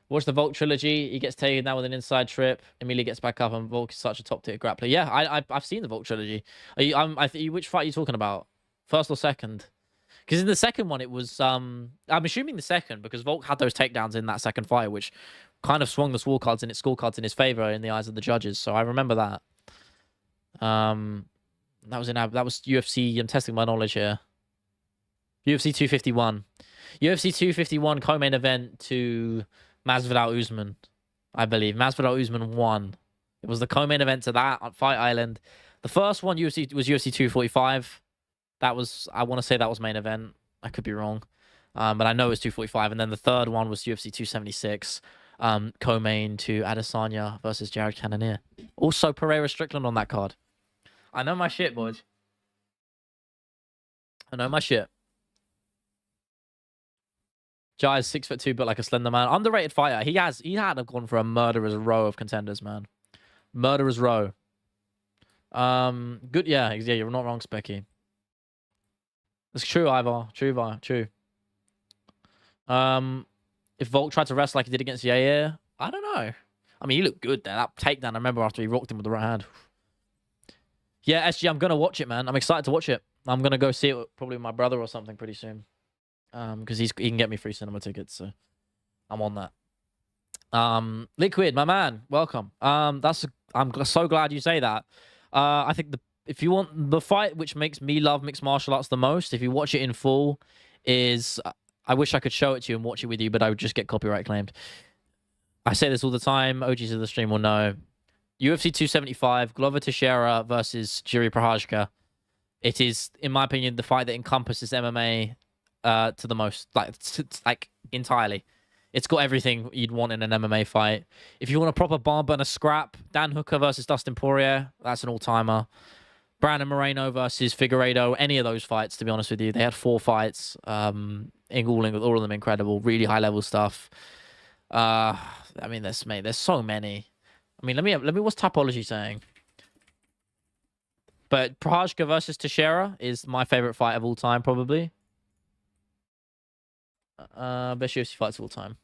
Watch the Volk trilogy. He gets taken down with an inside trip. Immediately gets back up, and Volk is such a top-tier grappler. Yeah, I've seen the Volk trilogy. Which fight are you talking about? First or second? Because in the second one, it was... I'm assuming the second, because Volk had those takedowns in that second fight, which kind of swung the scorecards in his favor in the eyes of the judges. So I remember that. That was UFC. I'm testing my knowledge here. UFC 251. UFC 251 co-main event to Masvidal Usman, I believe. Masvidal Usman won. It was the co-main event to that on Fight Island. The first one was UFC 245. I want to say that was main event. I could be wrong. But I know it was 245. And then the third one was UFC 276. Co-main to Adesanya versus Jared Cannonier. Also Pereira Strickland on that card. I know my shit, boys. I know my shit. Jai is 6'2", but like a slender man. Underrated fighter. He had gone for a murderer's row of contenders, man. Murderer's row. Good. Yeah, you're not wrong, Specky. It's true, Ivar. True. If Volk tried to wrestle like he did against Yair, I don't know. I mean, he looked good there. That takedown, I remember after he rocked him with the right hand. Yeah, SG, I'm going to watch it, man. I'm excited to watch it. I'm going to go see it probably with my brother or something pretty soon. Because he can get me free cinema tickets, so I'm on that. Liquid, my man, welcome. I'm so glad you say that. I think if you want the fight which makes me love mixed martial arts the most, if you watch it in full, is I wish I could show it to you and watch it with you, but I would just get copyright claimed. I say this all the time. OGs of the stream will know. UFC 275, Glover Teixeira versus Jiri Prochazka. It is, in my opinion, the fight that encompasses MMA to the most, like entirely. It's got everything you'd want in an MMA fight. If you want a proper barn burner scrap, Dan Hooker versus Dustin Poirier, that's an all-timer. Brandon Moreno versus Figueiredo, any of those fights, to be honest with you. They had 4 fights, all of them incredible, really high-level stuff. I mean, there's so many. I mean, let me what's Topology saying? But Prochazka versus Teixeira is my favorite fight of all time, probably. Best UFC fights of all time.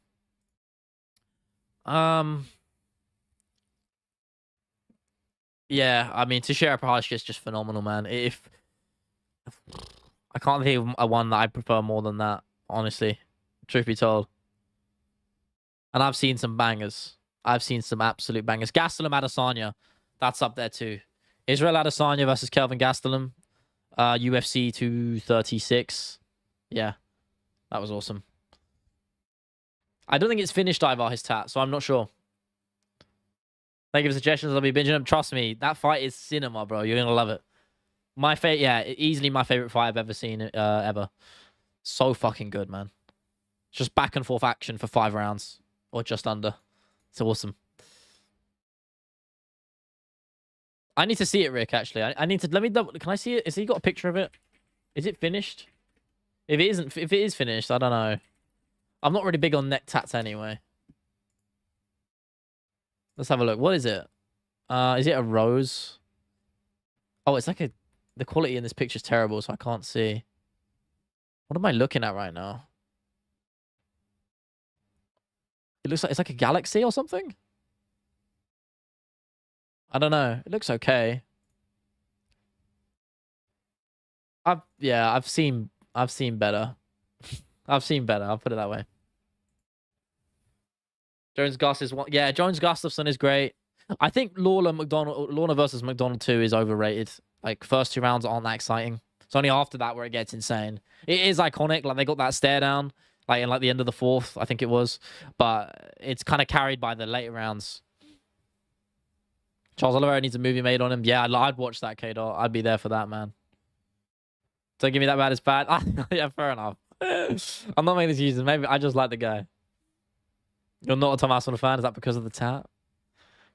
Yeah, I mean, Teixeira Prochazka is just phenomenal, man. If I can't think of a one that I prefer more than that, honestly, truth be told. And I've seen some bangers. I've seen some absolute bangers. Gastelum Adesanya, that's up there too. Israel Adesanya versus Kelvin Gastelum, UFC 236. Yeah, that was awesome. I don't think it's finished, Ivar, his tat, so I'm not sure. Thank you for suggestions. I'll be binging them. Trust me, that fight is cinema, bro. You're gonna love it. Easily my favorite fight I've ever seen, ever. So fucking good, man. Just back and forth action for 5 rounds, or just under. It's awesome. I need to see it, Rick. Actually, I need to. Let me double. Can I see it? Has he got a picture of it? Is it finished? If it is finished, I don't know. I'm not really big on neck tats anyway. Let's have a look. What is it? Is it a rose? Oh, it's like the quality in this picture is terrible, so I can't see. What am I looking at right now? It looks like it's like a galaxy or something. I don't know. It looks okay. I've seen better. I've seen better. I'll put it that way. Jones Gus is one. Yeah, Jones Gustafson is great. I think Lawler versus McDonald 2 is overrated. Like, first 2 rounds aren't that exciting. It's only after that where it gets insane. It is iconic. Like, they got that stare down, like in like the end of the 4th, I think it was. But it's kind of carried by the later rounds. Charles Oliveira needs a movie made on him. Yeah, I'd watch that, K-Dot. I'd be there for that, man. Don't give me that bad as bad. Yeah, fair enough. I'm not making excuses. Maybe I just like the guy. You're not a Tom Aspinall fan? Is that because of the tat?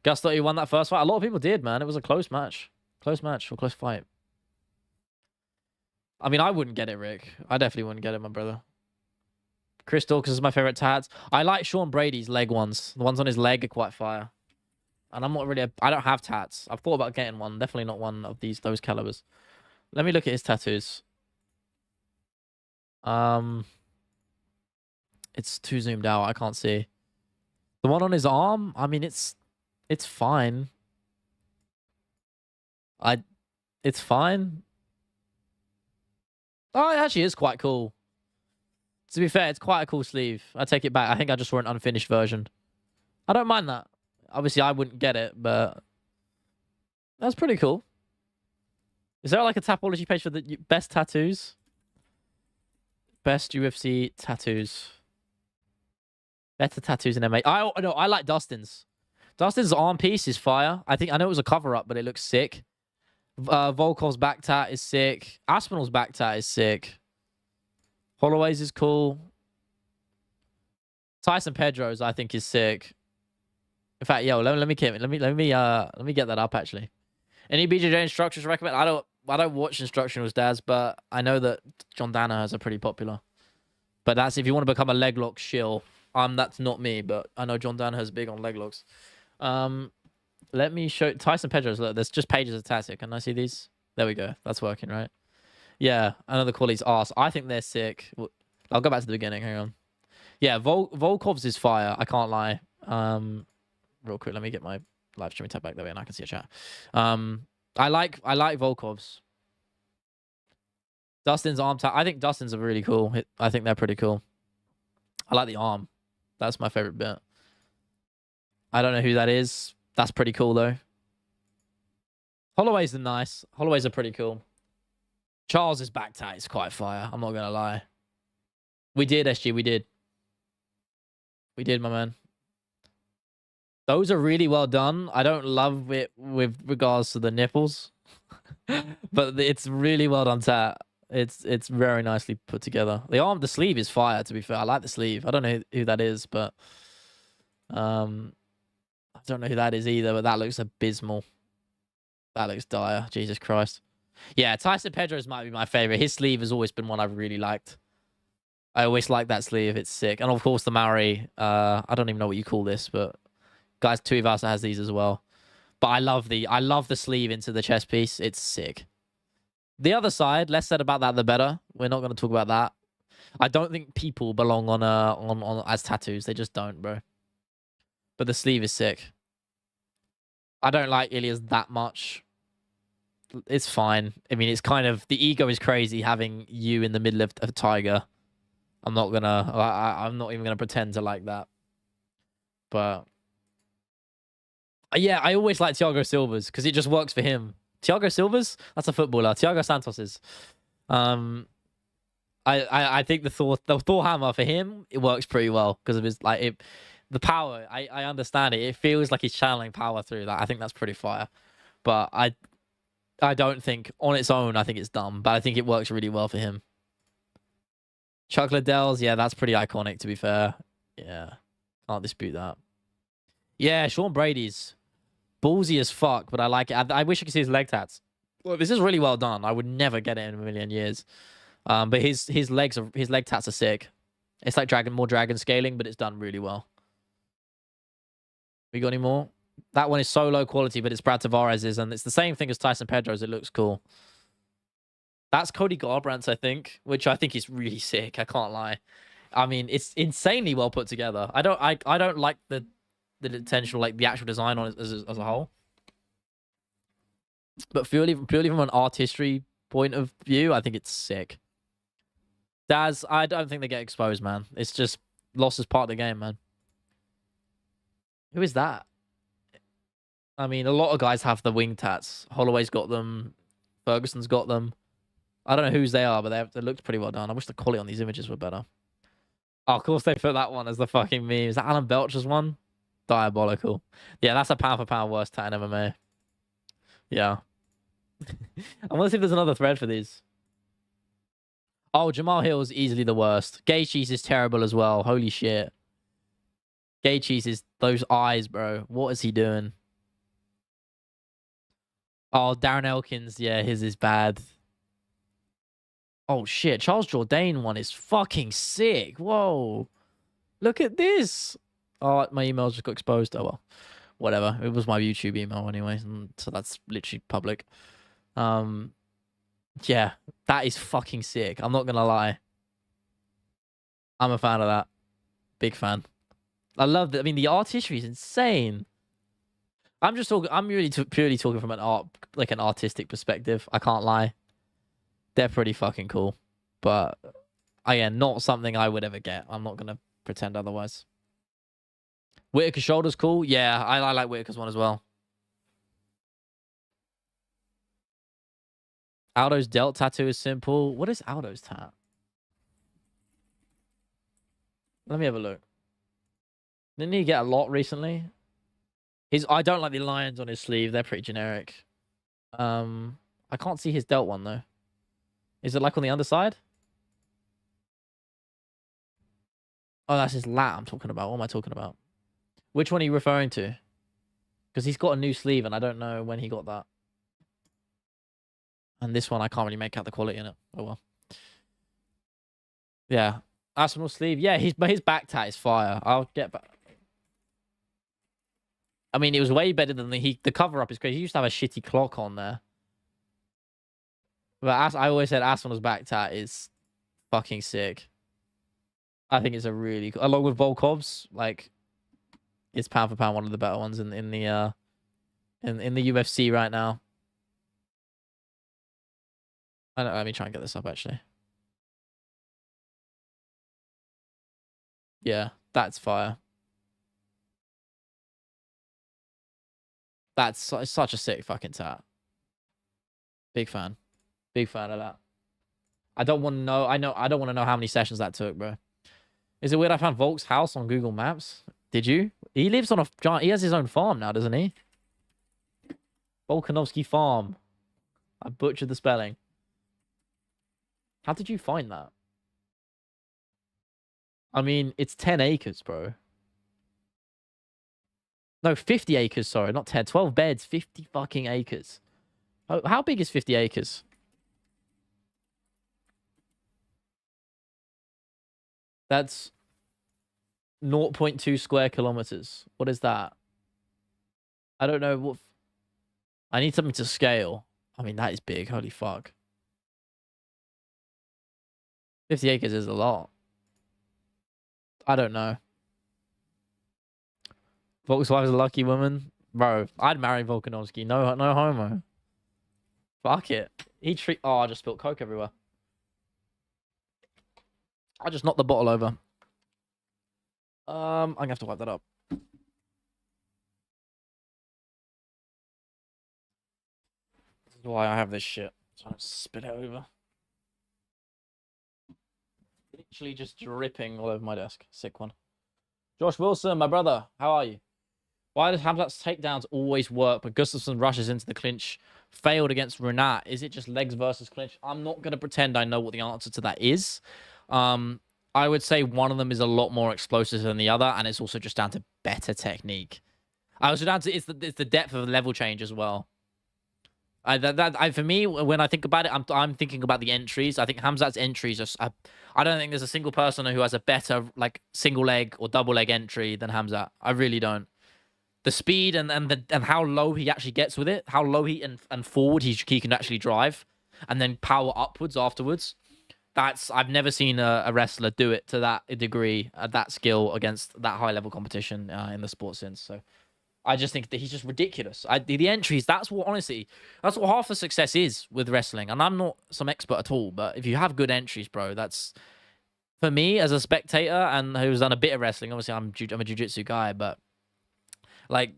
Gus thought he won that first fight. A lot of people did, man. It was a close match. Close match or close fight. I mean, I wouldn't get it, Rick. I definitely wouldn't get it, my brother. Chris Dawkins is my favorite tats. I like Sean Brady's leg ones. The ones on his leg are quite fire. And I'm not really... I don't have tats. I've thought about getting one. Definitely not one of those calibers. Let me look at his tattoos. It's too zoomed out. I can't see. The one on his arm, I mean, it's fine. It's fine. Oh, it actually is quite cool. To be fair, it's quite a cool sleeve. I take it back. I think I just saw an unfinished version. I don't mind that. Obviously, I wouldn't get it, but that's pretty cool. Is there like a Tapology page for the best tattoos? Best UFC tattoos. Better tattoos in MMA. I like Dustin's. Dustin's arm piece is fire. I know it was a cover-up, but it looks sick. Volkov's back tat is sick. Aspinall's back tat is sick. Holloway's is cool. Tyson Pedro's, I think, is sick. In fact, yo, let me get that up actually. Any BJJ instructors recommend? I don't watch instructionals, Daz, but I know that John Danaher's are pretty popular. But that's if you want to become a leg lock shill. That's not me, but I know John Danaher's big on leg locks. Let me show Tyson Pedro's. Look, there's just pages of tactic. Can I see these? There we go. That's working, right? Yeah, I know the quality's arse. I think they're sick. I'll go back to the beginning. Hang on. Yeah, Volkov's is fire. I can't lie. Real quick, let me get my live streaming tab back there and I can see a chat. I like Volkov's. Dustin's arm tat. I think Dustin's are really cool. I think they're pretty cool. I like the arm. That's my favorite bit. I don't know who that is. That's pretty cool though. Holloway's are nice. Holloway's are pretty cool. Charles's back tat is quite fire. I'm not gonna lie. We did, SG. We did. We did, my man. Those are really well done. I don't love it with regards to the nipples, but it's really well done tat. It's very nicely put together. The sleeve is fire. To be fair, I like the sleeve. I don't know who that is, but I don't know who that is either. But that looks abysmal. That looks dire. Jesus Christ. Yeah, Tyson Pedro's might be my favorite. His sleeve has always been one I've really liked. I always like that sleeve. It's sick. And of course the Maori. I don't even know what you call this, but guys, Tuivasa has these as well. But I love the sleeve into the chest piece. It's sick. The other side, less said about that, the better. We're not going to talk about that. I don't think people belong on as tattoos. They just don't, bro. But the sleeve is sick. I don't like Ilya's that much. It's fine. I mean, it's kind of the ego is crazy having you in the middle of a tiger. I'm not even gonna pretend to like that. But yeah, I always like Thiago Silva's because it just works for him. Thiago Silva's? That's a footballer. Thiago Santos's. I think the Thor hammer for him, it works pretty well because of his the power. I understand it. It feels like he's channeling power through that. I think that's pretty fire. But I don't think on its own I think it's dumb, but I think it works really well for him. Chuck Liddell's, yeah, that's pretty iconic to be fair. Yeah. Can't dispute that. Yeah, Sean Brady's ballsy as fuck, but I like it. I wish I could see his leg tats. Well, this is really well done. I would never get it in a million years. But his leg tats are sick. It's like more dragon scaling, but it's done really well. We got any more? That one is so low quality, but it's Brad Tavares's, and it's the same thing as Tyson Pedro's. It looks cool. That's Cody Garbrandt's, I think, which I think is really sick. I can't lie. I mean, it's insanely well put together. I don't like the intentional, like the actual design on it as a whole, but purely from an artistry point of view, I think it's sick. Daz, I don't think they get exposed, man. It's just loss is part of the game, man. Who is that? I mean, a lot of guys have the wing tats. Holloway's got them. Ferguson's got them. I don't know whose they are, but they looked pretty well done. I wish the quality on these images were better. Oh, of course they put that one as the fucking meme. Is that Alan Belcher's one? Diabolical. Yeah, that's a pound for pound worst tat in MMA. Yeah. I want to see if there's another thread for these. Oh, Jamal Hill's easily the worst. Gay Cheese is terrible as well. Holy shit. Gay Cheese is those eyes, bro. What is he doing? Oh, Darren Elkins. Yeah, his is bad. Oh, shit. Charles Jourdain one is fucking sick. Whoa. Look at this. Oh, my emails just got exposed. Oh, well. Whatever. It was my YouTube email anyway. So that's literally public. Yeah, that is fucking sick. I'm not gonna lie. I'm a fan of that. Big fan. I love that. I mean, the artistry is insane. I'm just talking. I'm really purely talking from an an artistic perspective. I can't lie. They're pretty fucking cool, but again, not something I would ever get. I'm not gonna pretend otherwise. Whitaker's shoulder's cool. Yeah, I like Whitaker's one as well. Aldo's delt tattoo is simple. What is Aldo's tat? Let me have a look. Didn't he get a lot recently? I don't like the lions on his sleeve. They're pretty generic. I can't see his delt one though. Is it like on the underside? Oh, that's his lat I'm talking about. What am I talking about? Which one are you referring to? Because he's got a new sleeve and I don't know when he got that. And this one, I can't really make out the quality in it. Oh, well. Yeah. Arsenal sleeve. Yeah, his back tat is fire. I'll get back. I mean, it was way better than the cover-up is crazy. He used to have a shitty clock on there. But as I always said, Arsenal's back tat is fucking sick. I think it's a really... Along with Volkov's, like... It's pound for pound one of the better ones in the UFC right now. I don't know, let me try and get this up actually. Yeah, that's fire. That's such a sick fucking tat. Big fan. Big fan of that. I don't want to know. I don't want to know how many sessions that took, bro. Is it weird I found Volk's house on Google Maps? Did you? He lives on a giant... He has his own farm now, doesn't he? Volkanovski Farm. I butchered the spelling. How did you find that? I mean, it's 10 acres, bro. No, 50 acres, sorry. Not 10. 12 beds, 50 fucking acres. Oh, how big is 50 acres? That's 0.2 square kilometers. What is that? I don't know what... I need something to scale. I mean, that is big. Holy fuck. 50 acres is a lot. I don't know. Volkswagen's a lucky woman. Bro, I'd marry Volkanovski. No homo. Fuck it. Oh, I just spilled Coke everywhere. I just knocked the bottle over. I'm gonna have to wipe that up. This is why I have this shit. So I don't spit it over. Literally just dripping all over my desk. Sick one. Josh Wilson, my brother, how are you? Why does Khamzat's takedowns always work, but Gustafsson rushes into the clinch? Failed against Renat. Is it just legs versus clinch? I'm not going to pretend I know what the answer to that is. I would say one of them is a lot more explosive than the other, and it's also just down to better technique. It's the depth of the level change as well. For me, when I think about it, I'm thinking about the entries. I think Khamzat's entries are... I don't think there's a single person who has a better like single leg or double leg entry than Khamzat. I really don't. The speed and how low he actually gets with it, how low and forward he can actually drive, and then power upwards afterwards. I've never seen a wrestler do it to that degree, that skill against that high level competition in the sport since. So I just think that he's just ridiculous. The entries, that's what half the success is with wrestling. And I'm not some expert at all, but if you have good entries, bro, that's, for me as a spectator and who's done a bit of wrestling, obviously I'm a jiu-jitsu guy, but like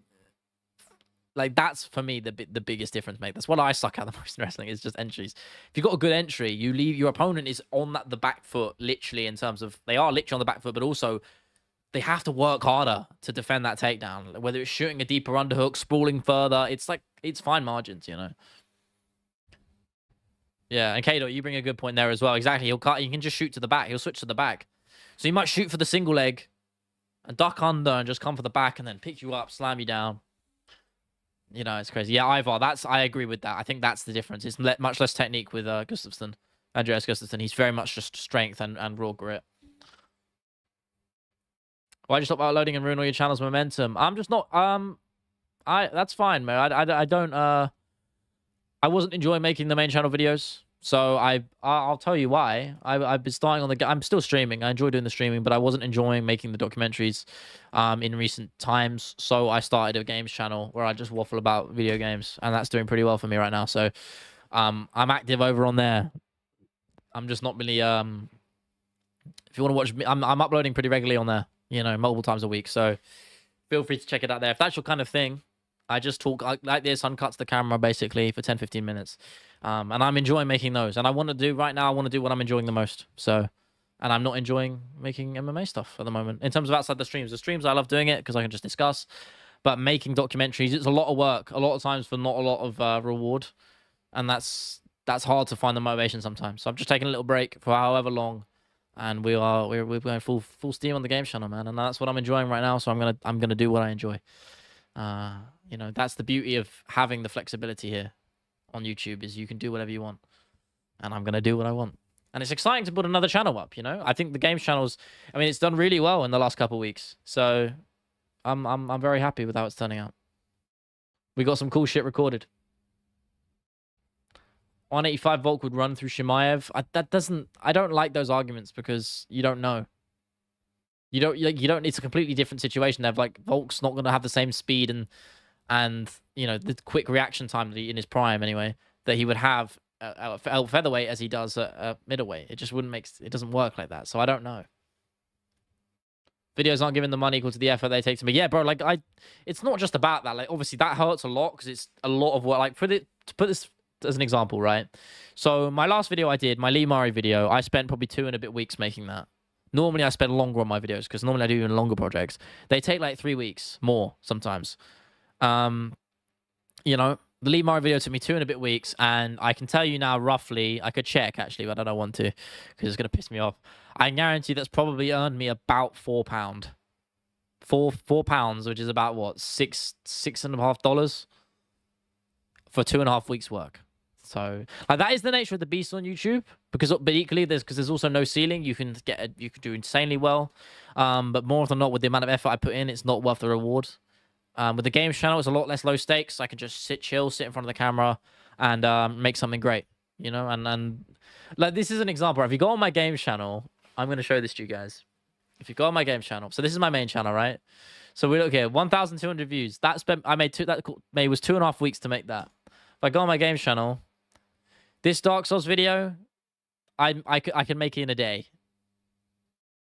that's for me the biggest difference, mate. That's what I suck at the most in wrestling, is just entries. If you've got a good entry, you leave your opponent is on the back foot, literally, in terms of they are literally on the back foot, but also they have to work harder to defend that takedown. Whether it's shooting a deeper underhook, sprawling further, it's like It's fine margins, you know. Yeah, and Kato, you bring a good point there as well. Exactly. He can just shoot to the back. He'll switch to the back. So he might shoot for the single leg and duck under and just come for the back and then pick you up, slam you down. You know, it's crazy. Yeah, Ivar, I agree with that. I think that's the difference. It's much less technique with Gustafsson. Andreas Gustafsson. He's very much just strength and raw grit. Why'd you stop uploading and ruin all your channel's momentum? I'm just not, that's fine, man. I don't, I wasn't enjoying making the main channel videos. So I'll tell you why. I've been starting on I'm still streaming. I enjoy doing the streaming, but I wasn't enjoying making the documentaries in recent times. So I started a games channel where I just waffle about video games, and that's doing pretty well for me right now. So I'm active over on there. I'm just not really if you want to watch me, I'm uploading pretty regularly on there, you know, multiple times a week. So feel free to check it out there. If that's your kind of thing, I just talk like this, uncuts the camera basically for 10-15 minutes. And I'm enjoying making those. And I want to do right now, I want to do what I'm enjoying the most. So, and I'm not enjoying making MMA stuff at the moment. In terms of outside the streams, I love doing it because I can just discuss. But making documentaries, it's a lot of work, a lot of times for not a lot of reward. And that's hard to find the motivation sometimes. So I'm just taking a little break for however long. And we're going full steam on the game channel, man. And that's what I'm enjoying right now. So I'm gonna do what I enjoy. You know, that's the beauty of having the flexibility here on YouTube, is you can do whatever you want, and I'm gonna do what I want. And it's exciting to put another channel up. You know, I think the games channels, I mean, it's done really well in the last couple of weeks, so I'm very happy with how it's turning out. We got some cool shit recorded. 185 Volk would run through Chimaev. I don't like those arguments because you don't know. You don't. It's a completely different situation. They've like Volk's not going to have the same speed and you know the quick reaction time that in his prime anyway that he would have at featherweight as he does at middleweight. It just wouldn't make. It doesn't work like that. So I don't know. Videos aren't giving the money equal to the effort they take to me. Yeah, bro. Like it's not just about that. Like obviously that hurts a lot because it's a lot of work. Like to put this as an example, right? So my last video I did, my Lee Murray video, I spent probably 2 and a bit weeks making that. Normally I spend longer on my videos because normally I do even longer projects. They take like 3 weeks more sometimes. You know, the Lee Murray video took me 2 and a bit weeks, and I can tell you now roughly, I could check actually, but I don't want to because it's going to piss me off. I guarantee that's probably earned me about £4. £4, which is about what, $6.50 for 2.5 weeks work. So like that is the nature of the beast on YouTube, but equally there's also no ceiling. You can do insanely well, but more often than not, with the amount of effort I put in, it's not worth the reward. With the games channel, it's a lot less low stakes. I can just sit in front of the camera, and make something great. You know, and like this is an example. If you go on my games channel, I'm going to show this to you guys. If you go on my games channel, so this is my main channel, right? So we look here, 1,200 views. That was 2.5 weeks to make that. If I go on my games channel, this Dark Souls video, I can make it in a day.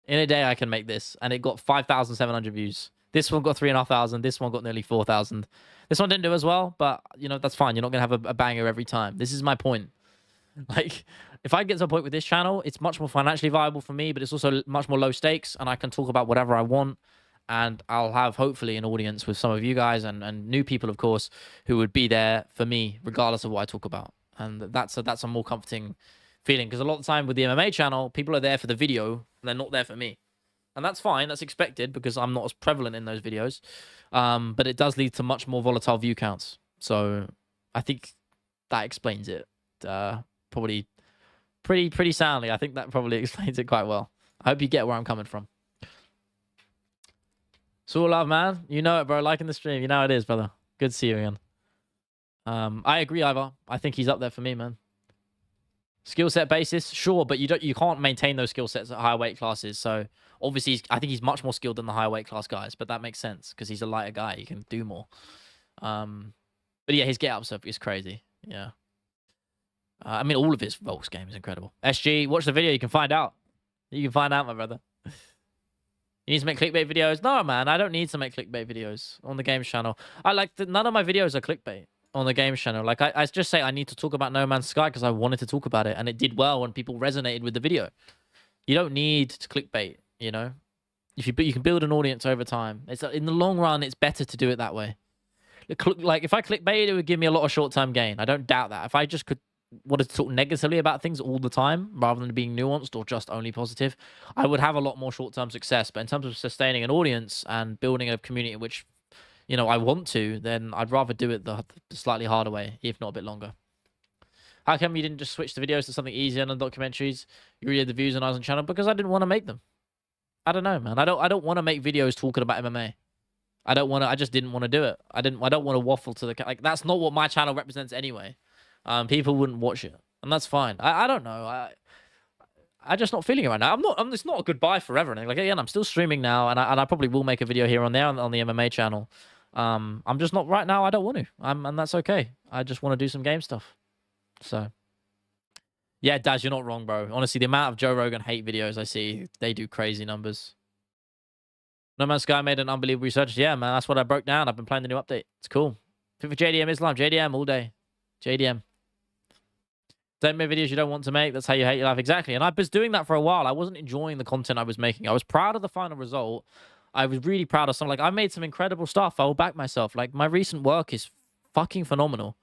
In a day, I can make this, and it got 5,700 views. This one got 3,500. This one got nearly 4,000. This one didn't do as well, but you know that's fine. You're not gonna have a banger every time. This is my point. Like, if I get to a point with this channel, it's much more financially viable for me, but it's also much more low stakes, and I can talk about whatever I want. And I'll have, hopefully, an audience with some of you guys and new people, of course, who would be there for me, regardless of what I talk about. And that's a more comforting feeling. Because a lot of the time with the MMA channel, people are there for the video, and they're not there for me. And that's fine. That's expected, because I'm not as prevalent in those videos. But it does lead to much more volatile view counts. So I think that explains it probably pretty soundly. I think that probably explains it quite well. I hope you get where I'm coming from. So all love, man. You know it, bro. Liking the stream. You know how it is, brother. Good to see you again. I agree, Ivar. I think he's up there for me, man. Skill set basis, sure, but you can't maintain those skill sets at higher weight classes. So obviously, I think he's much more skilled than the higher weight class guys, but that makes sense because he's a lighter guy. He can do more. But yeah, his get ups is crazy. Yeah. I mean, all of his Volks game is incredible. SG, watch the video. You can find out. You can find out, my brother. You need to make clickbait videos? No, man, I don't need to make clickbait videos on the games channel. None of my videos are clickbait on the games channel. Like, I just say I need to talk about No Man's Sky because I wanted to talk about it, and it did well and people resonated with the video. You don't need to clickbait, you know? You can build an audience over time. In the long run, it's better to do it that way. Like if I clickbait, it would give me a lot of short-term gain. I don't doubt that. If I just wanted to talk negatively about things all the time rather than being nuanced or just only positive, I would have a lot more short-term success. But in terms of sustaining an audience and building a community which, I want to, then I'd rather do it the slightly harder way, if not a bit longer. How come you didn't just switch the videos to something easier than documentaries? You really had the views on our channel because I didn't want to make them. I don't know, man. I don't want to make videos talking about MMA. I don't want to. I just didn't want to do it. I don't want to waffle to the like. That's not what my channel represents anyway. People wouldn't watch it, and that's fine. I don't know. I'm just not feeling it right now. It's not a goodbye forever. And like again, I'm still streaming now, and I probably will make a video here and there on the MMA channel. I'm just not right now. I don't want to. And that's okay. I just want to do some game stuff. So, yeah, Daz, you're not wrong, bro. Honestly, the amount of Joe Rogan hate videos I see, they do crazy numbers. No Man's Sky made an unbelievable research. Yeah, man, that's what I broke down. I've been playing the new update. It's cool. Fit for JDM Islam. JDM all day. JDM. Don't make videos you don't want to make. That's how you hate your life. Exactly. And I was doing that for a while. I wasn't enjoying the content I was making. I was proud of the final result. I was really proud of something. Like, I made some incredible stuff. I will back myself. Like, my recent work is fucking phenomenal.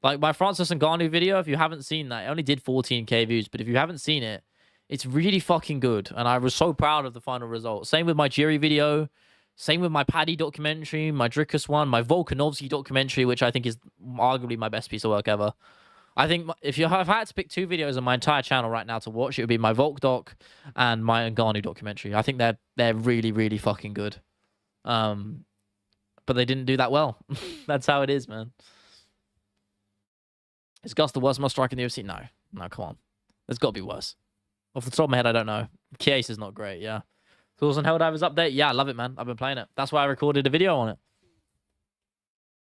Like, my Francis Ngannou video, if you haven't seen that, it only did 14k views. But if you haven't seen it, it's really fucking good. And I was so proud of the final result. Same with my Jiri video. Same with my Paddy documentary, my Drickus one, my Volkanovski documentary, which I think is arguably my best piece of work ever. I think if you have had to pick 2 videos on my entire channel right now to watch, it would be my Volk doc and my Ngannou documentary. I think they're really, really fucking good. But they didn't do that well. That's how it is, man. Is Gus the worst must strike in the UFC? No. No, come on. There's got to be worse. Off the top of my head, I don't know. Case is not great, yeah. Tools and Helldivers update? Yeah, I love it, man. I've been playing it. That's why I recorded a video on it.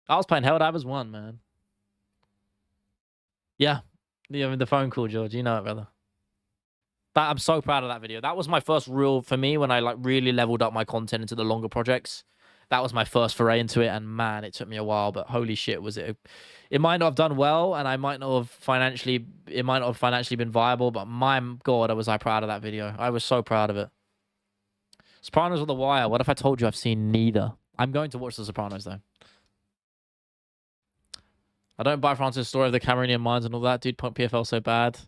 I was playing Helldivers 1, man. Yeah. The phone call, George. You know it, brother. I'm so proud of that video. That was my first real, for me, when I like really leveled up my content into the longer projects. That was my first foray into it, and man, it took me a while, but holy shit, was it... It might not have done well, and it might not have financially been viable, but my God, was I proud of that video. I was so proud of it. Sopranos or The Wire? What if I told you I've seen neither? I'm going to watch The Sopranos, though. I don't buy Francis' story of the Cameroonian mines and all that. Dude, punk PFL so bad.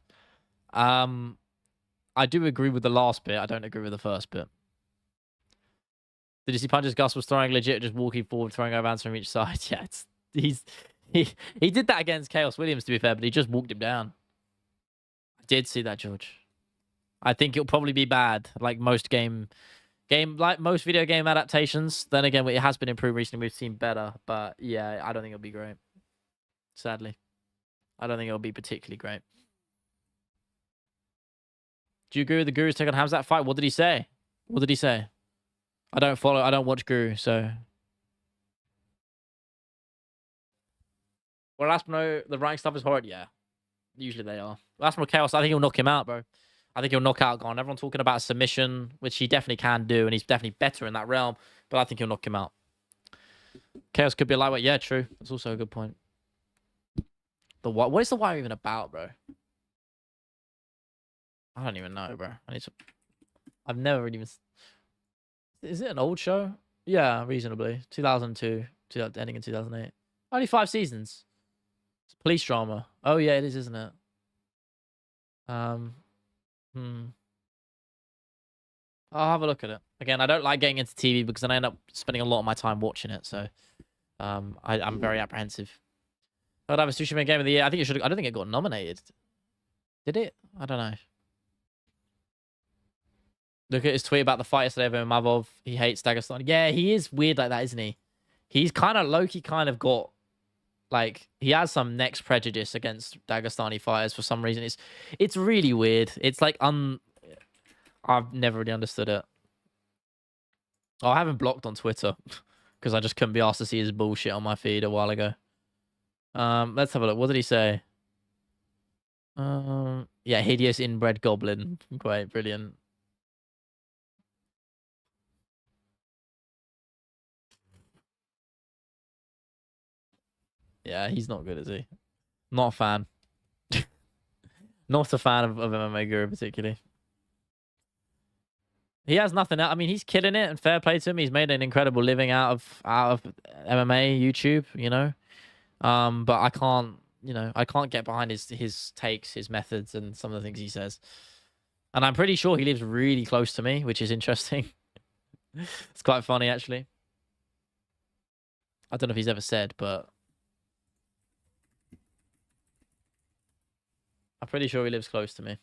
I do agree with the last bit. I don't agree with the first bit. Did you see punches Gus was throwing legit, just walking forward, throwing over hands from each side? Yeah, he did that against Chaos Williams, to be fair, but he just walked him down. I did see that, George. I think it'll probably be bad, like most most video game adaptations. Then again, it has been improved recently. We've seen better, but yeah, I don't think it'll be great. Sadly, I don't think it'll be particularly great. Do you agree with the Guru's take on Khamzat fight? What did he say? What did he say? I don't watch Guru, so. Well, Aspino, the rank stuff is horrid. Yeah, usually they are. Aspino Chaos, I think he'll knock him out, bro. I think he'll knock out Gon. Everyone's talking about a submission, which he definitely can do, and he's definitely better in that realm, but I think he'll knock him out. Chaos could be a lightweight. Yeah, true. That's also a good point. What is The Wire even about, bro? I don't even know, bro. I've never really even... Is it an old show? Yeah, reasonably. 2002, ending in 2008. Only 5 seasons. It's a police drama. Oh yeah, it is, isn't it? I'll have a look at it. Again, I don't like getting into TV because then I end up spending a lot of my time watching it. So, I'm very apprehensive. I'd have a Sushi Man Game of the Year. I think it should. I don't think it got nominated. Did it? I don't know. Look at his tweet about the fight yesterday of Imavov. He hates Dagestani. Yeah, he is weird like that, isn't he? He's kind of low-key kind of got, like, he has some next prejudice against Dagestani fighters for some reason. It's really weird. It's like, I've never really understood it. Oh, I haven't blocked on Twitter because I just couldn't be asked to see his bullshit on my feed a while ago. Let's have a look. What did he say? Yeah, hideous inbred goblin. Great, brilliant. Yeah, he's not good, is he? Not a fan. Not a fan of MMA Guru particularly. He has nothing else. I mean, he's killing it, and fair play to him. He's made an incredible living out of MMA, YouTube, you know. But I can't, you know, I can't get behind his takes, his methods, and some of the things he says. And I'm pretty sure he lives really close to me, which is interesting. It's quite funny, actually. I don't know if he's ever said, but I'm pretty sure he lives close to me.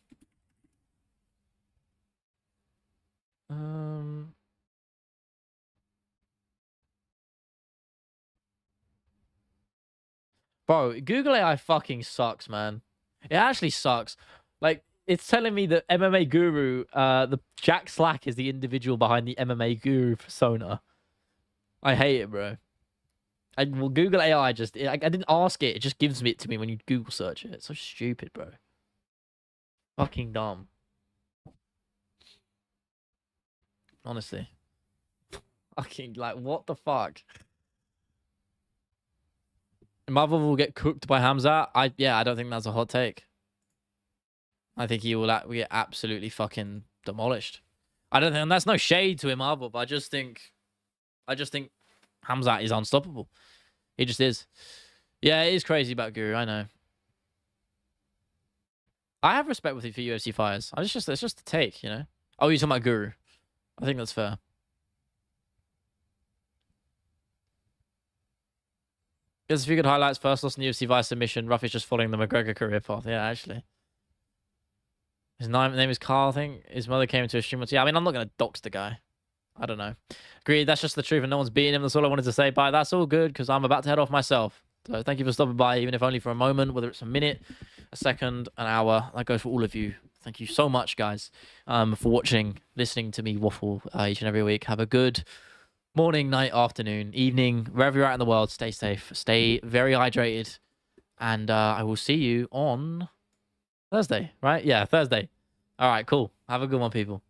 Bro, Google AI fucking sucks, man. It actually sucks. Like, it's telling me that MMA Guru, the Jack Slack is the individual behind the MMA Guru persona. I hate it, bro. Well, Google AI just, I didn't ask it. It just gives it to me when you Google search it. It's so stupid, bro. Fucking dumb. Honestly. Fucking, like, what the fuck? Imavov will get cooked by Khamzat. I don't think that's a hot take. I think he will get absolutely fucking demolished. I don't think, and that's no shade to Imavov. I just think Khamzat is unstoppable. He just is. Yeah, it is crazy about Guru. I know. I have respect with you for UFC fighters. It's just a take, you know. Oh, you're talking about Guru. I think that's fair. There's a few good highlights. First loss in the UFC via submission. Ruff is just following the McGregor career path. Yeah, actually. His name is Carl, I think. His mother came into a stream. Yeah, I mean, I'm not going to dox the guy. I don't know. Agreed, that's just the truth and no one's beating him. That's all I wanted to say. But that's all good because I'm about to head off myself. So thank you for stopping by, even if only for a moment, whether it's a minute, a second, an hour. That goes for all of you. Thank you so much, guys, for watching, listening to me waffle each and every week. Have a good morning, night, afternoon, evening, wherever you're at in the world. Stay safe. Stay very hydrated. And I will see you on Thursday, right? Yeah, Thursday. All right, cool. Have a good one, people.